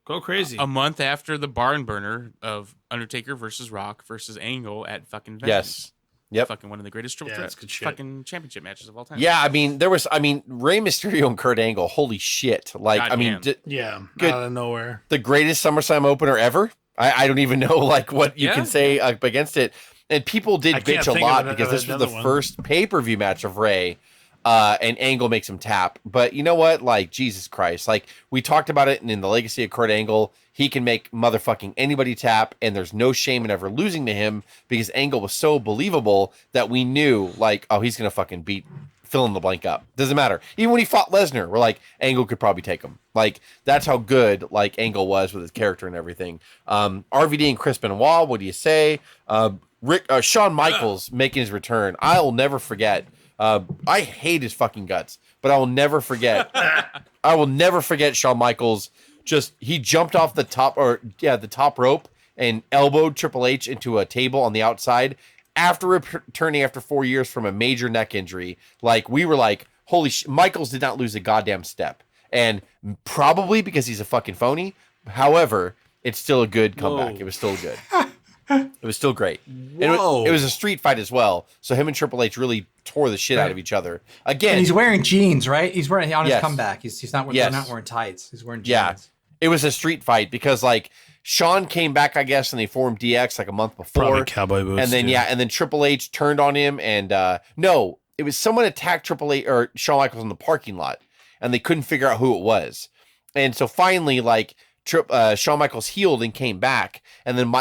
Go crazy. A month after the barn burner of Undertaker versus Rock versus Angle at fucking Vengeance. Yes. Yep. Fucking one of the greatest triple that's threat good shit. fucking championship matches of all time. Yeah, I mean, Rey Mysterio and Kurt Angle. Holy shit! Like, God I mean, damn. Out of nowhere. the greatest SummerSlam opener ever. I don't even know like what you can say up against it. And people did I can't bitch a think lot of because this was the another one. first pay-per-view match of Rey, and Angle makes him tap. But you know what? Like, Jesus Christ. Like, we talked about it in the Legacy of Kurt Angle. He can make motherfucking anybody tap, and there's no shame in ever losing to him because Angle was so believable that we knew, like, oh, he's going to fucking beat fill in the blank up. Doesn't matter. Even when he fought Lesnar, we're like, Angle could probably take him. Like, that's how good, like, Angle was with his character and everything. RVD and Chris Benoit, what do you say? Shawn Michaels making his return. I'll never forget. I hate his fucking guts, but I will never forget. I will never forget Shawn Michaels. He jumped off the top rope and elbowed Triple H into a table on the outside after returning after 4 years from a major neck injury. Like, we were like, holy shit, Michaels did not lose a goddamn step. And probably because he's a fucking phony. However, it's still a good comeback. Whoa. It was still good. It was still great. And Whoa. it was a street fight as well. So him and Triple H really tore the shit out of each other. Again, And he's wearing jeans, right? He's wearing on his Yes. comeback. He's not wearing, Yes. they're not wearing tights. He's wearing jeans. yeah, it was a street fight because like Sean came back, I guess, and they formed DX like a month before. Probably cowboy boots. And then too. and then Triple H turned on him, and no, it was someone attacked Triple H or Shawn Michaels in the parking lot, and they couldn't figure out who it was. And so finally, like Shawn Michaels healed and came back, and then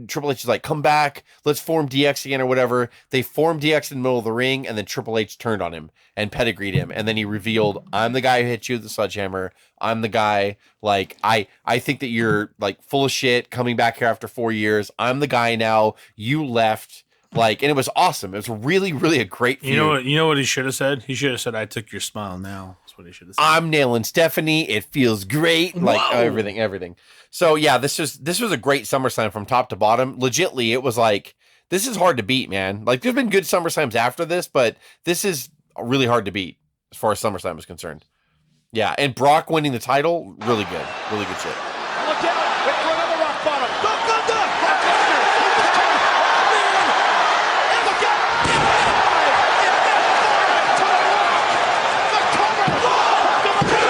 Triple H is like, "Come back, let's form DX again or whatever." They formed DX in the middle of the ring, and then Triple H turned on him and pedigreed him, and then he revealed, "I'm the guy who hit you with the sledgehammer. I'm the guy. Like I think that you're like full of shit coming back here after 4 years. I'm the guy now. You left." Like, and it was awesome. It was really, really a great feud. You know what he should have said? He should have said, "I took your smile now." That's what he should have said. I'm nailing Stephanie. It feels great. Like Whoa. everything. So yeah, this was a great SummerSlam from top to bottom. Legitly, it was like, this is hard to beat, man. Like, there's been good SummerSlams after this, but this is really hard to beat as far as SummerSlam is concerned. Yeah, and Brock winning the title, really good shit. Look out! Wait for another rock bottom. Don't go down! Brock Lesnar! He's turned. Oh, man! And look out! To the rock! The cover!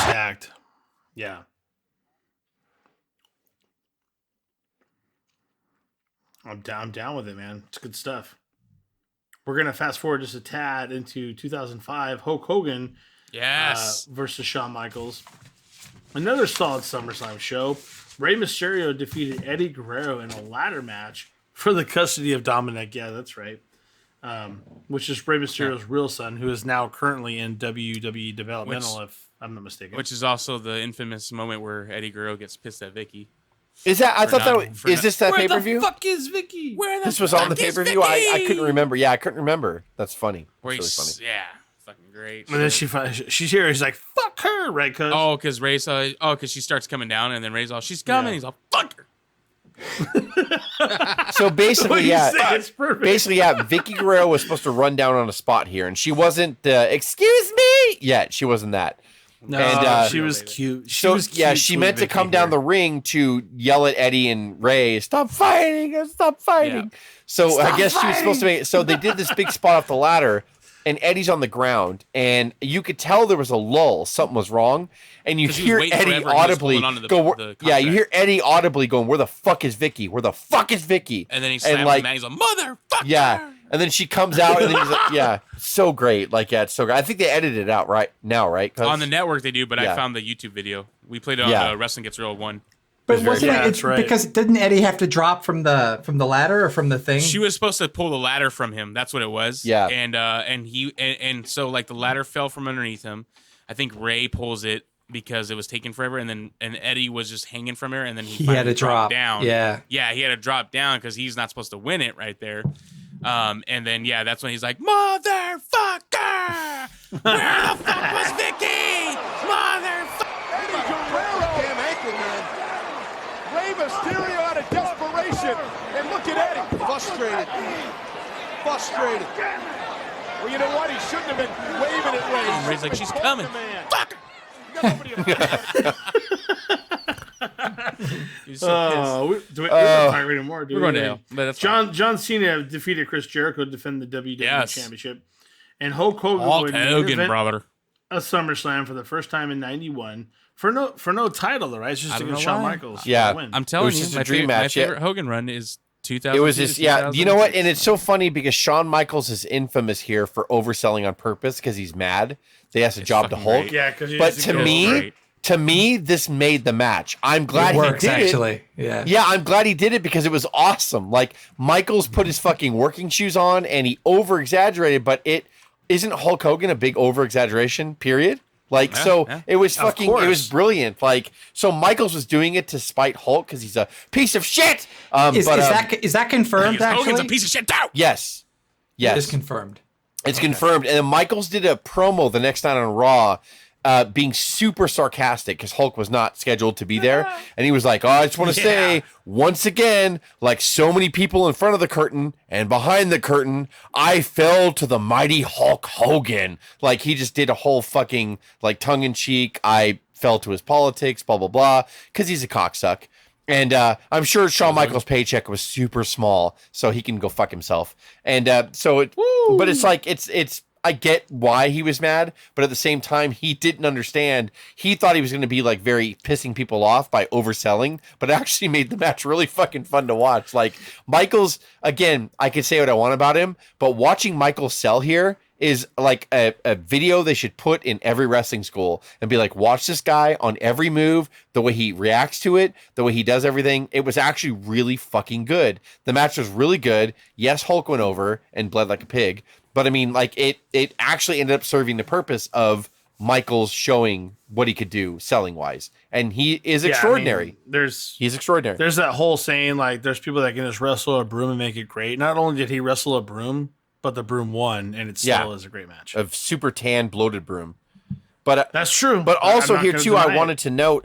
Stacked. Yeah. I'm down with it, man. It's good stuff. We're gonna fast forward just a tad into 2005. Hulk Hogan Yes. versus Shawn Michaels. Another solid SummerSlam show. Rey Mysterio defeated Eddie Guerrero in a ladder match for the custody of Dominic. Yeah, that's right. Which is Rey Mysterio's real son, who is now currently in WWE Developmental, if I'm not mistaken. Which is also the infamous moment where Eddie Guerrero gets pissed at Vicky. Is that? I thought not- that for is not- this that Where pay per the view? fuck is Vicky? Where the This was on the fuck pay is per view. I Vicky? couldn't remember. Yeah, I couldn't remember. That's funny. Where That's really he's, funny. yeah, fucking great. And then shit. she's here. He's like, "Fuck her," right? Cause Oh, because Ray's because she starts coming down, and then Ray's all, "She's coming." Yeah. He's all, "Fuck her." So what basically, you yeah. say, it's perfect. Basically, yeah, Vicky Guerrero was supposed to run down on a spot here, and she wasn't, excuse me, yet. She wasn't that. No, and, she was cute. So, yeah, she meant to come down the ring to yell at Eddie and Ray, stop fighting, stop fighting. Yeah. So I guess she was supposed to make, so they did this big spot off the ladder, and Eddie's on the ground, and you could tell there was a lull, something was wrong, and you 'Cause he was hear waiting Eddie forever, and he was audibly holding onto the go, contract. yeah, you hear Eddie audibly going, where the fuck is Vicky? Where the fuck is Vicky? And then he slams like, him, and he's a motherfucker. yeah, And then she comes out, and then he's like, yeah, so great. Like, yeah, it's so great. I think they edited it out right now, right? On the network they do, but I found the YouTube video. We played it on Wrestling Gets Real 1. But wasn't it? That's right. Because didn't Eddie have to drop from the ladder or from the thing? She was supposed to pull the ladder from him. That's what it was. Yeah. And so like the ladder fell from underneath him. I think Ray pulls it because it was taking forever, and Eddie was just hanging from her, and then he had to drop down. Yeah, he had to drop down because he's not supposed to win it right there. And then that's when he's like, "Motherfucker, where the fuck was Vicky? Motherfucker!" Eddie Guerrero. Damn ankle, man. Rey Mysterio out of desperation. And look at Eddie. Frustrated. Well, you know what? He shouldn't have been waving at Ray. Ray's like, "She's coming." Fuck her. He's so pissed. We're not talking anymore, dude. We're going to hell. But that's John Cena defeated Chris Jericho to defend the WWE Championship. And Hulk Hogan brother. A SummerSlam for the first time in '91 for no title, though, right? It's just against Shawn Michaels. Yeah, win. I'm telling you, just a my dream match. My favorite Hogan run is 2000. It was just you know what? And it's so funny because Shawn Michaels is infamous here for overselling on purpose because he's mad. They asked a job to Hulk. Great. Yeah, because but to me, this made the match. I'm glad it works, he did actually. it. Yeah, I'm glad he did it because it was awesome. Like Michaels put his fucking working shoes on and he over exaggerated, but it isn't Hulk Hogan a big over exaggeration. Period. Like it was fucking. It was brilliant. Like so, Michaels was doing it to spite Hulk because he's a piece of shit. Is that confirmed? Actually, Hogan's a piece of shit too. Yes. It is confirmed. It's confirmed. And then Michaels did a promo the next night on Raw, being super sarcastic because Hulk was not scheduled to be there. And he was like, "Oh, I just want to say once again, like so many people in front of the curtain and behind the curtain, I fell to the mighty Hulk Hogan." Like he just did a whole fucking like tongue in cheek. I fell to his politics, blah, blah, blah, because he's a cocksuck. And I'm sure Shawn Michaels' paycheck was super small, so he can go fuck himself. And but it's like, it's, I get why he was mad, but at the same time, he didn't understand. He thought he was going to be like very pissing people off by overselling, but it actually made the match really fucking fun to watch. Like Michaels, again, I could say what I want about him, but watching Michaels sell here is like a video they should put in every wrestling school and be like, watch this guy on every move, the way he reacts to it, the way he does everything. It was actually really fucking good. The match was really good. Yes, Hulk went over and bled like a pig, but I mean, like it actually ended up serving the purpose of Michaels showing what he could do selling wise. And he is extraordinary. I mean, he's extraordinary. There's that whole saying, like, there's people that can just wrestle a broom and make it great. Not only did he wrestle a broom, but the broom won, and it still is a great match. A super tan, bloated broom. But that's true. But also here too, I wanted to note,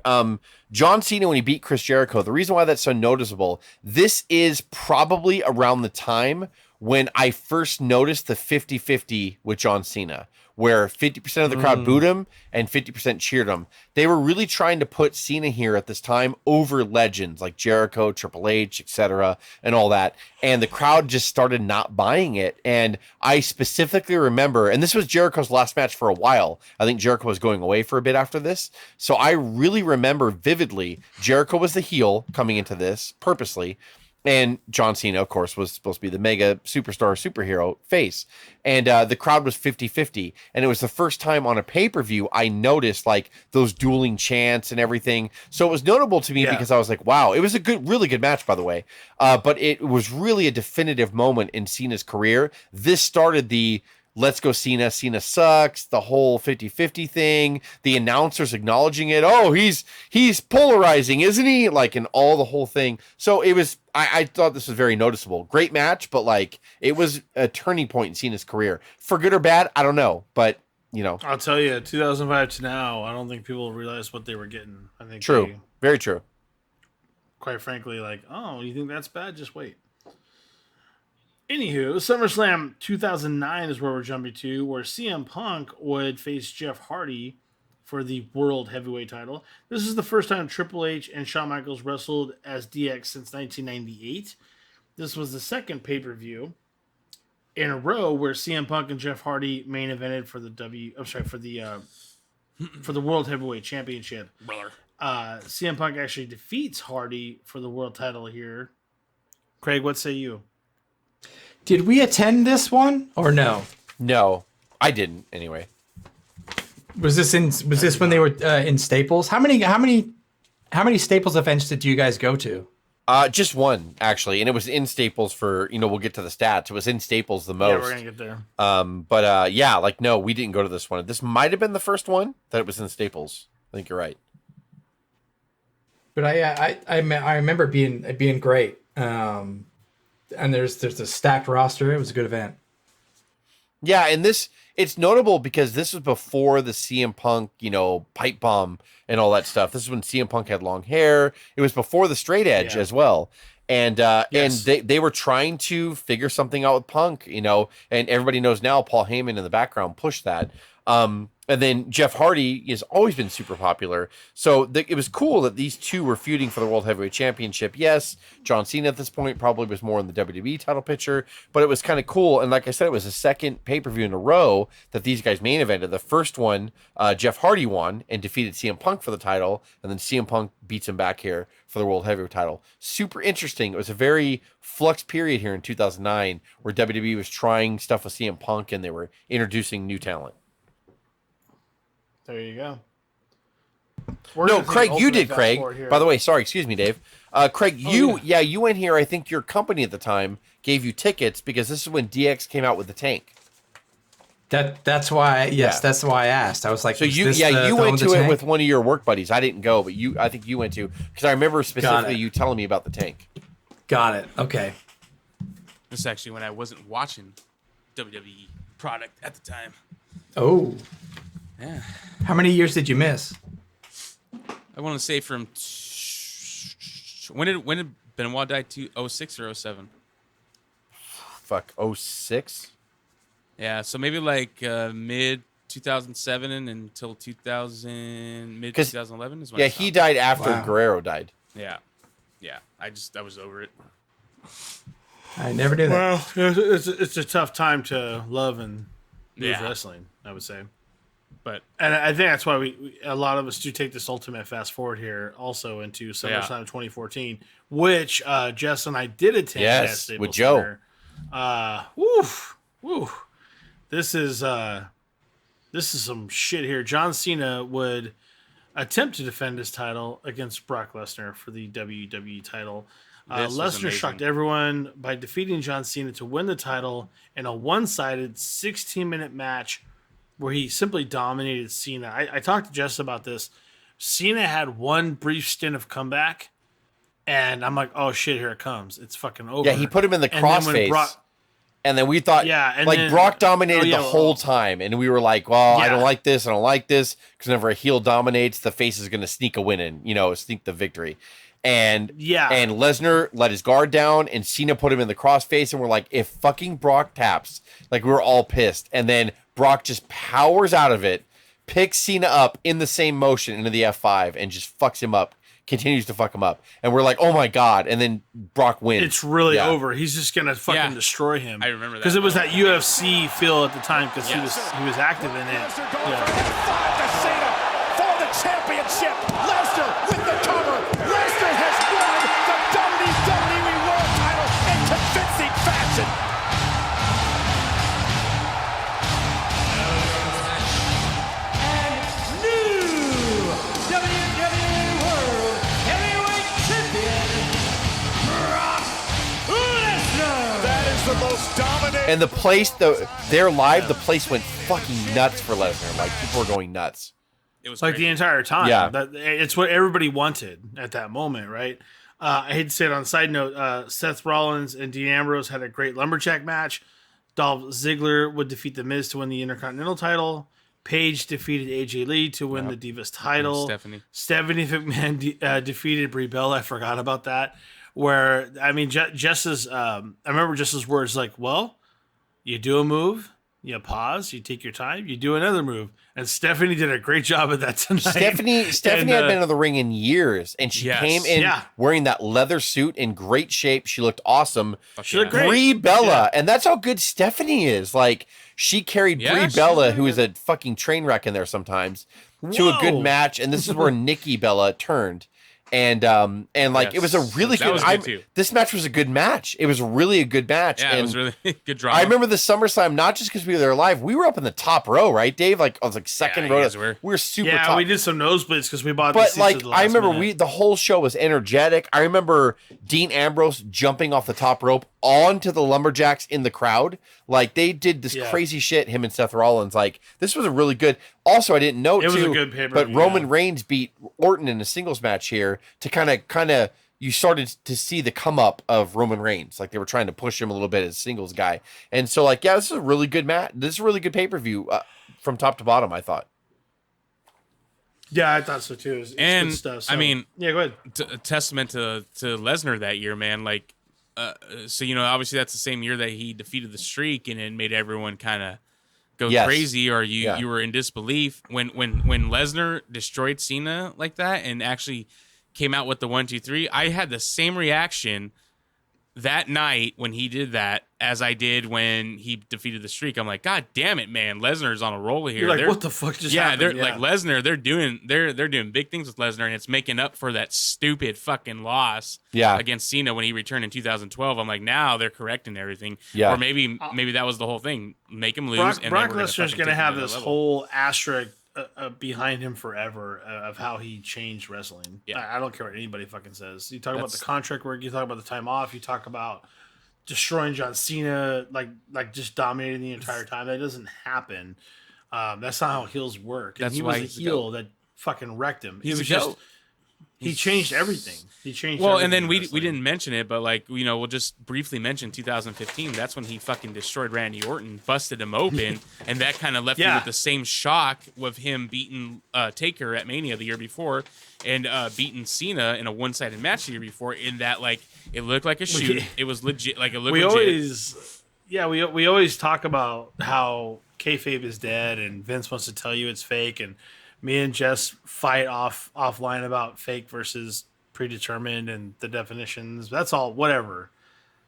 John Cena when he beat Chris Jericho. The reason why that's so noticeable, this is probably around the time when I first noticed the 50-50 with John Cena, where 50% of the crowd booed him and 50% cheered him. They were really trying to put Cena here at this time over legends like Jericho, Triple H, etc., and all that. And the crowd just started not buying it. And I specifically remember, and this was Jericho's last match for a while. I think Jericho was going away for a bit after this. So I really remember vividly, Jericho was the heel coming into this purposely. And John Cena, of course, was supposed to be the mega superstar superhero face. And the crowd was 50-50. And it was the first time on a pay-per-view I noticed like those dueling chants and everything. So it was notable to me because I was like, wow, it was a really good match, by the way. But it was really a definitive moment in Cena's career. This started the let's go Cena, Cena sucks, the whole 50-50 thing, the announcers acknowledging it. Oh, he's polarizing, isn't he? Like, and all the whole thing. So it was, I thought this was very noticeable. Great match, but like, it was a turning point in Cena's career. For good or bad, I don't know, but you know. I'll tell you, 2005 to now, I don't think people realized what they were getting. I think true. Very true. Quite frankly, like, oh, you think that's bad? Just wait. Anywho, SummerSlam 2009 is where we're jumping to, where CM Punk would face Jeff Hardy for the World Heavyweight title. This is the first time Triple H and Shawn Michaels wrestled as DX since 1998. This was the second pay-per-view in a row where CM Punk and Jeff Hardy main evented for the World Heavyweight Championship. Brother. CM Punk actually defeats Hardy for the world title here. Craig, what say you? Did we attend this one or no? No, I didn't anyway. Was this when they were in Staples? How many Staples events did you guys go to? Just one actually, and it was in Staples for, we'll get to the stats. It was in Staples the most. Yeah, we're gonna get there. But yeah, like no, we didn't go to this one. This might have been the first one that it was in Staples. I think you're right. But I remember it being great. And there's a stacked roster. It was a good event. Yeah, and it's notable because this was before the CM Punk, pipe bomb and all that stuff. This is when CM Punk had long hair. It was before the straight edge as well. And Yes. and they were trying to figure something out with Punk, and everybody knows now Paul Heyman in the background pushed that. And then Jeff Hardy has always been super popular. So it was cool that these two were feuding for the World Heavyweight Championship. Yes, John Cena at this point probably was more in the WWE title picture, but it was kind of cool. And like I said, it was the second pay-per-view in a row that these guys main evented. The first one, Jeff Hardy won and defeated CM Punk for the title. And then CM Punk beats him back here for the World Heavyweight title. Super interesting. It was a very flux period here in 2009 where WWE was trying stuff with CM Punk and they were introducing new talent. There you go. No, Craig, you did, Craig. By the way, sorry, excuse me, Dave. Craig, you went here. I think your company at the time gave you tickets because this is when DX came out with the tank. That's why. That's why I asked. I was like, so you went to it with one of your work buddies. I didn't go, but I think you went to because I remember specifically you telling me about the tank. Got it. Okay. This is actually when I wasn't watching WWE product at the time. Oh. Yeah. How many years did you miss? I want to say from when did Benoit die? 06 or 07? Fuck, 06? Yeah, so maybe like mid 2007 until mid 2011 is when. Yeah, he died after Guerrero died. Yeah. I was over it. I never did that. Well, it's a tough time to love and lose wrestling, I would say. And I think that's why a lot of us do take this ultimate fast forward here also into SummerSlam 2014, which Jess and I did attend. Yes, at with Staples Joe. Center. This is some shit here. John Cena would attempt to defend his title against Brock Lesnar for the WWE title. Lesnar shocked everyone by defeating John Cena to win the title in a one-sided 16-minute match where he simply dominated Cena. I talked to Jess about this. Cena had one brief stint of comeback, and I'm like, oh shit, here it comes. It's fucking over. Yeah, he put him in the crossface. And then we thought, Brock dominated the whole time. And we were like, well, I don't like this. I don't like this. Because whenever a heel dominates, the face is going to sneak a win in, sneak the victory. And Lesnar let his guard down and Cena put him in the crossface. And we're like, if fucking Brock taps, like we were all pissed. And then Brock just powers out of it, picks Cena up in the same motion into the F5 and just fucks him up. Continues to fuck him up, and we're like, "Oh my god!" And then Brock wins. It's really over. He's just gonna fucking destroy him. I remember that because it was that UFC feel at the time because he was active in it. For the championship, Lesnar with the cover. Lesnar has won the WWE World Title in convincing fashion. And the place, they're live. The place went fucking nuts for Lesnar. Like people were going nuts. It was like crazy. the entire time. Yeah, it's what everybody wanted at that moment, right? I hate to say it on a side note. Seth Rollins and Dean Ambrose had a great lumberjack match. Dolph Ziggler would defeat The Miz to win the Intercontinental title. Paige defeated AJ Lee to win the Divas title. Stephanie McMahon defeated Brie Bella. I forgot about that. Where, I mean, Jess's, I remember Jess's words like, well, you do a move, you pause, you take your time, you do another move. And Stephanie did a great job at that tonight. Stephanie had been in the ring in years, and she came in wearing that leather suit in great shape. She looked awesome. She looked great. Brie Bella, and that's how good Stephanie is. Like, she carried Brie Bella, who is a fucking train wreck in there sometimes, to a good match. And this is where Nikki Bella turned. And like it was a really That was good too. This match was a good match. It was really a good match. Yeah, and it was really good drama. I remember the SummerSlam not just because we were there live. We were up in the top row, right, Dave? Like I was like second row. We were super top. We did some nosebleeds because we bought. But like I remember, the whole show was energetic. I remember Dean Ambrose jumping off the top rope onto the lumberjacks in the crowd. Like they did this crazy shit. Him and Seth Rollins. Like this was a really good. Also, I didn't know it was a good pay-per-view, but Roman Reigns beat Orton in a singles match here to kind of you started to see the come up of Roman Reigns. Like they were trying to push him a little bit as a singles guy. And so like, yeah, this is a really good match. This is a really good pay-per-view from top to bottom, I thought. Yeah, I thought so too. It's good stuff. So. I mean, yeah, go ahead. A testament to Lesnar that year, man. Like, so, you know, obviously that's the same year that he defeated the Streak and it made everyone kind of go crazy, or you were in disbelief when Lesnar destroyed Cena like that and actually came out with the 1, 2, 3. I had the same reaction that night when he did that as I did when he defeated the Streak. I'm like, God damn it, man! Lesnar's on a roll here. You're like, what the fuck just happened? They're like Lesnar. They're doing big things with Lesnar, and it's making up for that stupid fucking loss against Cena when he returned in 2012. I'm like, now they're correcting everything. Yeah, or maybe that was the whole thing. Make him lose. Brock Lesnar's going to have this whole asterisk behind him forever of how he changed wrestling. Yeah. I don't care what anybody fucking says. You talk about the contract work, you talk about the time off, you talk about destroying John Cena, like just dominating the entire time. That doesn't happen. That's not how heels work. And he was a heel that fucking wrecked him. He changed everything. And then we didn't mention it, but like, you know, we'll just briefly mention 2015. That's when he fucking destroyed Randy Orton, busted him open, and that kind of left you with the same shock of him beating Taker at Mania the year before, and beating Cena in a one-sided match the year before. In that, like, it looked like a shoot. It was legit. Like it looked legit. We always talk about how kayfabe is dead, and Vince wants to tell you it's fake, and me and Jess fight offline about fake versus predetermined and the definitions. That's all, whatever.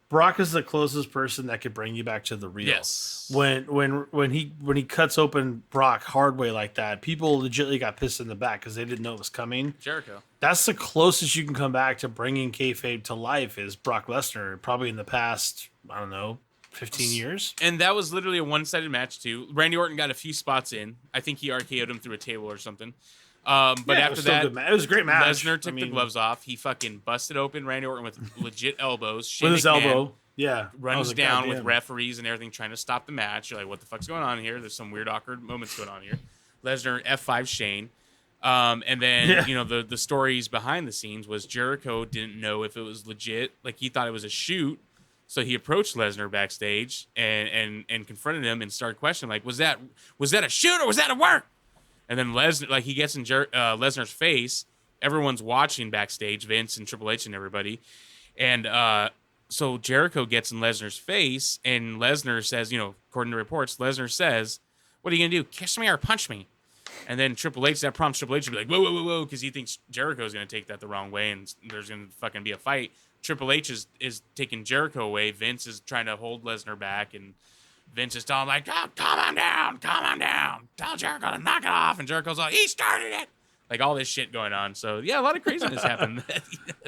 Brock is the closest person that could bring you back to the real. Yes. When he cuts open Brock hard way like that, people legitimately got pissed in the back because they didn't know it was coming. Jericho. That's the closest you can come back to bringing kayfabe to life is Brock Lesnar. Probably in the past, I don't know, 15 years. And that was literally a one-sided match too. Randy Orton got a few spots in. I think he RKO'd him through a table or something. But after that, it was a great match. Lesnar took the gloves off. He fucking busted open Randy Orton with legit elbows. Shane with his elbow. Yeah. Runs down with referees and everything trying to stop the match. You're like, what the fuck's going on here? There's some weird, awkward moments going on here. Lesnar F5 Shane. And then, you know, the stories behind the scenes was Jericho didn't know if it was legit. Like, he thought it was a shoot. So he approached Lesnar backstage and confronted him and started questioning, like, was that a shoot or was that a work? And then Lesnar, like, he gets in Lesnar's face. Everyone's watching backstage, Vince and Triple H and everybody. And so Jericho gets in Lesnar's face, and Lesnar says, you know, according to reports, Lesnar says, what are you going to do, kiss me or punch me? And then Triple H, that prompts Triple H to be like, whoa, whoa, whoa, whoa, because he thinks Jericho's going to take that the wrong way and there's going to fucking be a fight. Triple H is taking Jericho away. Vince is trying to hold Lesnar back, and Vince is telling him, like, oh, calm on down. Tell Jericho to knock it off. And Jericho's like, he started it. Like, all this shit going on. So, yeah, a lot of craziness happened at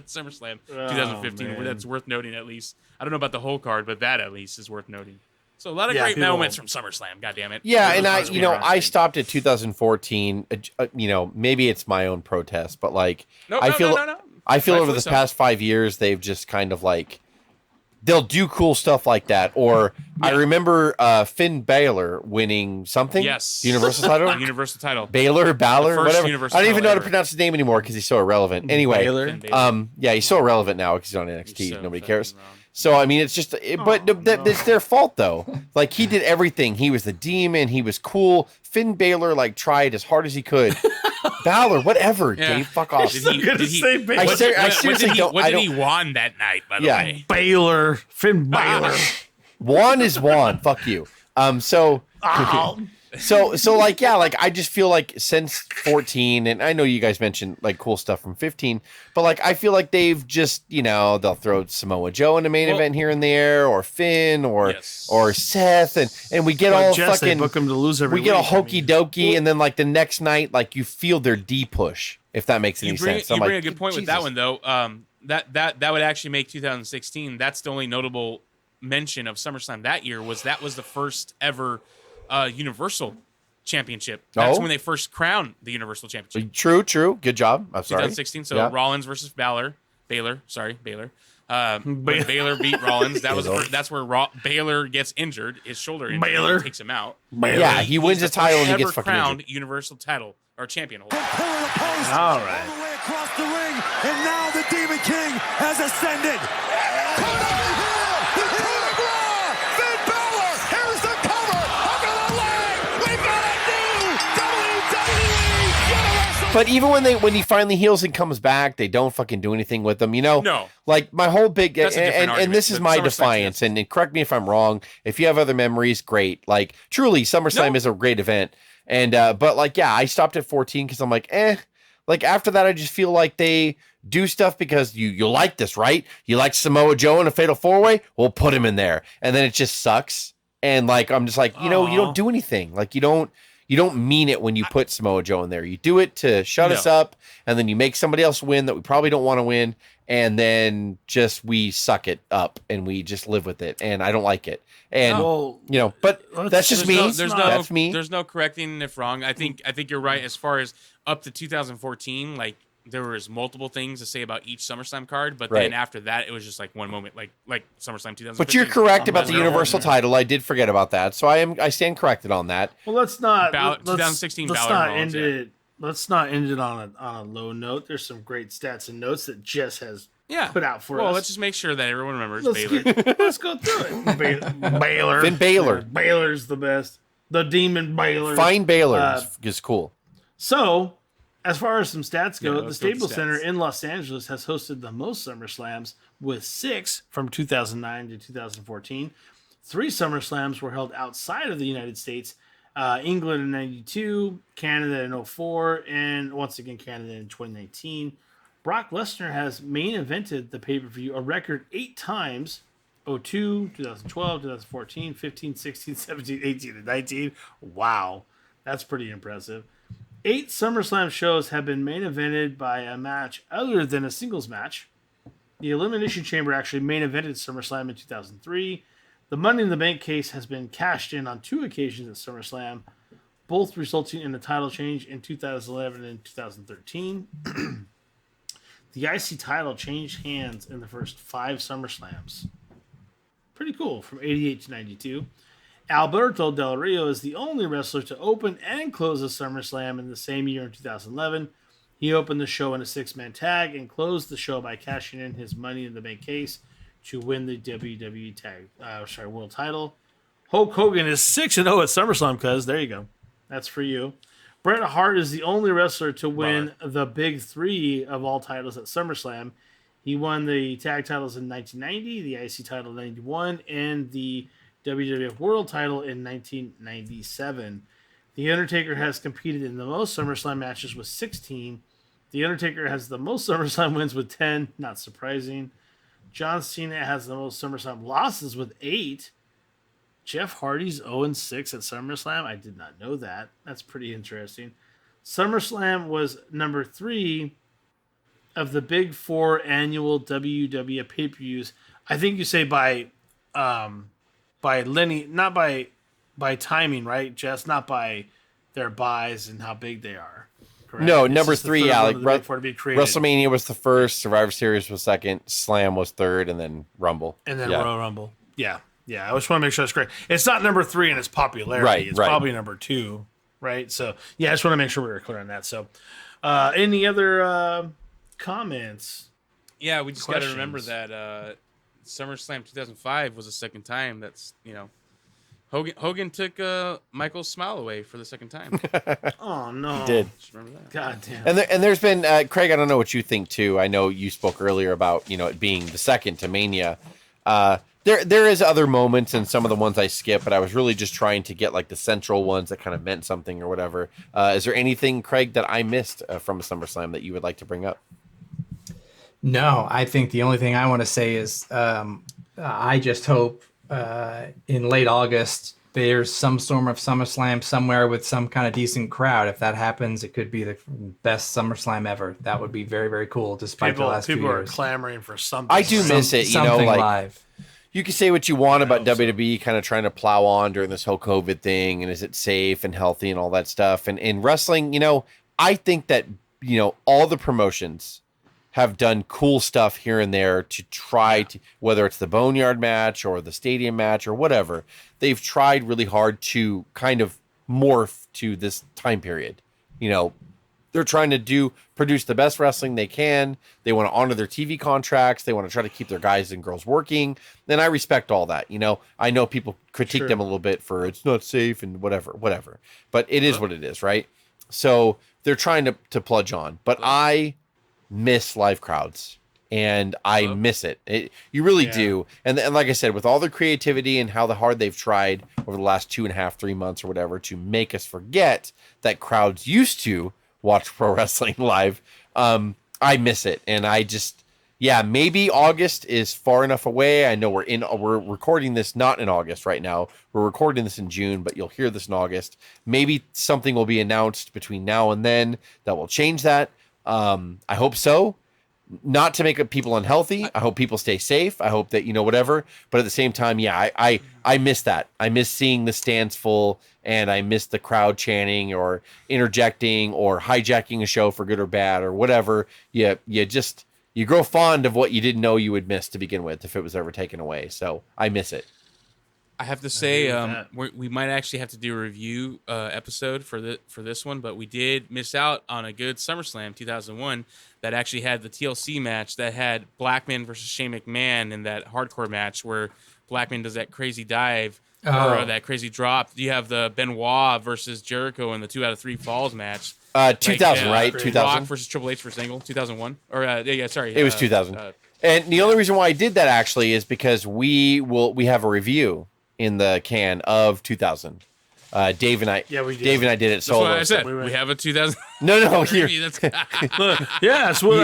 SummerSlam 2015. Man. That's worth noting, at least. I don't know about the whole card, but that, at least, is worth noting. So, a lot of great moments from SummerSlam. God damn it. Yeah, and I stopped at 2014. Maybe it's my own protest, but, like, I feel over the past 5 years, they've just kind of, like, they'll do cool stuff like that. Or I remember Finn Balor winning something. Yes. The Universal title? The Universal title. Balor, whatever. Universal I don't even know how to ever. pronounce his name anymore because he's so irrelevant. Anyway, yeah, he's so irrelevant now because he's on NXT. So nobody cares. wrong. So, I mean, it's just, it's their fault, though. Like, he did everything. He was the demon. He was cool. Finn Balor, like, tried as hard as he could. Balor, whatever, Dave, fuck off. Did he won that night, by the way? Finn Balor. Juan is Juan. Fuck you. So, So like, yeah, like I just feel like since 14, and I know you guys mentioned like cool stuff from 15, but like I feel like they've just, they'll throw Samoa Joe in the main event here and there, or Finn, or Seth, and we get all Jess, fucking book them to lose every we get all week. hokey dokey, and then like the next night, like you feel their D push, if that makes any sense. You bring a good point with that one though. That would actually make 2016. That's the only notable mention of SummerSlam that year was the first ever Universal Championship. That's when they first crowned the Universal Championship. True. Good job. I'm sorry. 2016. So Rollins versus Baylor. Baylor. When Baylor beat Rollins, that's where Baylor gets injured. His shoulder injury takes him out. Yeah, he wins the title and he gets fucking crowned injured. Universal title or champion holder. All right. All the way across the ring, and now the Demon King has ascended. Come on, the King of Raw, Finn Balor. Here's the cover under the leg. We've got a new WWE Universal. But even when he finally heals and comes back, they don't fucking do anything with him. No. Like my whole big That's a different and argument, this is but my SummerSlam, defiance. And correct me if I'm wrong. If you have other memories, great. Like truly, SummerSlam is a great event. And but like I stopped at 14 because I'm like Like after that, I just feel like they do stuff because you like this, right? You like Samoa Joe in a Fatal 4-Way? We'll put him in there, and then it just sucks. And like I'm just like you don't do anything. Like you don't mean it when you put Samoa Joe in there. You do it to shut us up, and then you make somebody else win that we probably don't want to win, and then just we suck it up and we just live with it, and I don't like it. And but that's just me. That's me. There's no correcting if wrong. I think you're right as far as up to 2014. Like there was multiple things to say about each SummerSlam card, but then after that, it was just like one moment, like SummerSlam 2015. But you're correct about the Universal title. I did forget about that, so I stand corrected on that. Well, let's not 2016. Let's not end it. Let's not end it on a low note. There's some great stats and notes that Jess has put out for us. Well, let's just make sure that everyone remembers Baylor. Let's go through it. Baylor. Finn Baylor. Baylor's the best. The Demon Baylor. Fine Baylor is cool. So, as far as some stats go, the Staples Center in Los Angeles has hosted the most SummerSlams with 6 from 2009 to 2014. 3 SummerSlams were held outside of the United States. England in 92, Canada in 04, and once again Canada in 2019. Brock Lesnar has main evented the pay-per-view a record 8 times. 02, 2012, 2014, 15, 16, 17, 18, and 19. Wow. That's pretty impressive. 8 SummerSlam shows have been main evented by a match other than a singles match. The Elimination Chamber actually main evented SummerSlam in 2003. The Money in the Bank case has been cashed in on 2 occasions at SummerSlam, both resulting in a title change in 2011 and 2013. The IC title changed hands in the first 5 SummerSlams. Pretty cool, from 88 to 92. Alberto Del Rio is the only wrestler to open and close a SummerSlam in the same year in 2011. He opened the show in a 6-man tag and closed the show by cashing in his Money in the Bank case to win the WWE World title. Hulk Hogan is 6-0 at SummerSlam, cuz. There you go. That's for you. Bret Hart is the only wrestler to win the big 3 of all titles at SummerSlam. He won the tag titles in 1990, the IC title in 91, and the WWF World title in 1997. The Undertaker has competed in the most SummerSlam matches with 16. The Undertaker has the most SummerSlam wins with 10. Not surprising. John Cena has the most SummerSlam losses with 8. Jeff Hardy's 0-6 at SummerSlam. I did not know that. That's pretty interesting. SummerSlam was number 3 of the big 4 annual WWF pay-per-views. I think you say by linear, not by timing, right, Jess? Not by their buys and how big they are. Correct? No, number 3, Alec. WrestleMania was the first, Survivor Series was second, Slam was third, and then Rumble. And then Royal Rumble. Yeah. I just want to make sure that's correct. It's not number 3 in its popularity. Right, it's probably number 2, right? So, I just want to make sure we were clear on that. So, any other comments? Yeah, we just got to remember that SummerSlam 2005 was the second time that's, Hogan took Michael's smile away for the second time. Oh, no. He did. Just remember that. God damn. And there's been, Craig, I don't know what you think, too. I know you spoke earlier about, it being the second to Mania. There is other moments and some of the ones I skip, but I was really just trying to get like the central ones that kind of meant something or whatever. Is there anything, Craig, that I missed from a SummerSlam that you would like to bring up? No, I think the only thing I want to say is I just hope in late August there's some sort of SummerSlam somewhere with some kind of decent crowd. If that happens, it could be the best SummerSlam ever. That would be very, very cool, despite the last few People are years. clamoring for something. I do miss it, you know, Something like live. you can say what you want about WWE kind of trying to plow on during this whole COVID thing, and is it safe and healthy and all that stuff. And in wrestling, you know, I think that, you know, all the promotions have done cool stuff here and there to try to, whether it's the Boneyard match or the stadium match or whatever, they've tried really hard to kind of morph to this time period. You know, they're trying to produce the best wrestling they can. They want to honor their TV contracts. They want to try to keep their guys and girls working. And I respect all that. You know, I know people critique them a little bit for it's not safe and whatever, but it is what it is. Right. So they're trying to plunge on, but I miss live crowds and I miss it. You really do. And like I said, with all the creativity and how hard they've tried over the last 2.5, 3 months or whatever to make us forget that crowds used to watch pro wrestling live, I miss it. And I just, maybe August is far enough away. I know we're recording this not in August right now. We're recording this in June, but you'll hear this in August. Maybe something will be announced between now and then that will change that. I hope so. Not to make people unhealthy. I hope people stay safe. I hope that, you know, whatever. But at the same time, I miss that. I miss seeing the stands full, and I miss the crowd chanting or interjecting or hijacking a show for good or bad or whatever. You grow fond of what you didn't know you would miss to begin with if it was ever taken away. So I miss it. I have to say, we might actually have to do a review episode for this one, but we did miss out on a good SummerSlam 2001 that actually had the TLC match that had Blackman versus Shane McMahon in that hardcore match where Blackman does that crazy dive or that crazy drop. You have the Benoit versus Jericho in the 2 out of 3 falls match. 2000, right? 2000 Rock versus Triple H versus Angle, 2001. Or sorry, it was 2000. And the only reason why I did that actually is because we have a review in the can of 2000. Dave and I did it solo. That's what I said. We have a 2000. No, here. That's what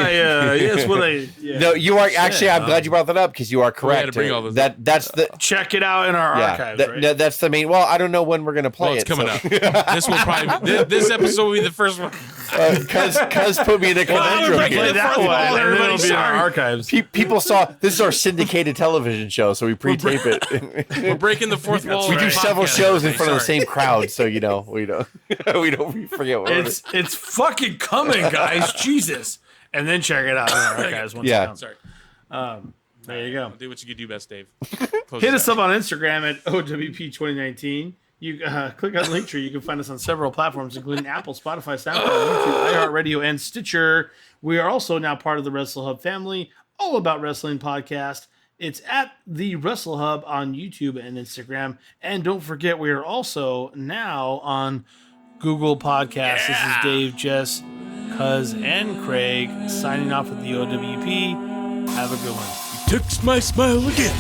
I. No, you are actually. I'm glad you brought that up because you are correct. Bring all those that's the check it out in our archives. Right? That's the main. Well, I don't know when we're gonna play it's coming up. This will probably this episode will be the first one. Cuz put me in a conundrum. Play that one, and it'll be in our archives. People saw this is our syndicated television show, so we pre-tape it. We're breaking the fourth wall. We do several shows in front of the same crowd, so you know we don't forget what it's fucking coming, guys. Jesus. And then check it out in our archives once it's Sorry. There you go. Do what you can do best, Dave. Hit us up on Instagram at O.W.P 2019. You click on the link tree. You can find us on several platforms, including Apple, Spotify, SoundCloud, YouTube, iHeartRadio, and Stitcher. We are also now part of the Wrestle Hub family, all about wrestling podcast. It's at the Wrestle Hub on YouTube and Instagram. And don't forget, we are also now on Google Podcasts. This is Dave, Jess, Cuz, and Craig signing off with the O.W.P. Have a good one. Takes my smile again.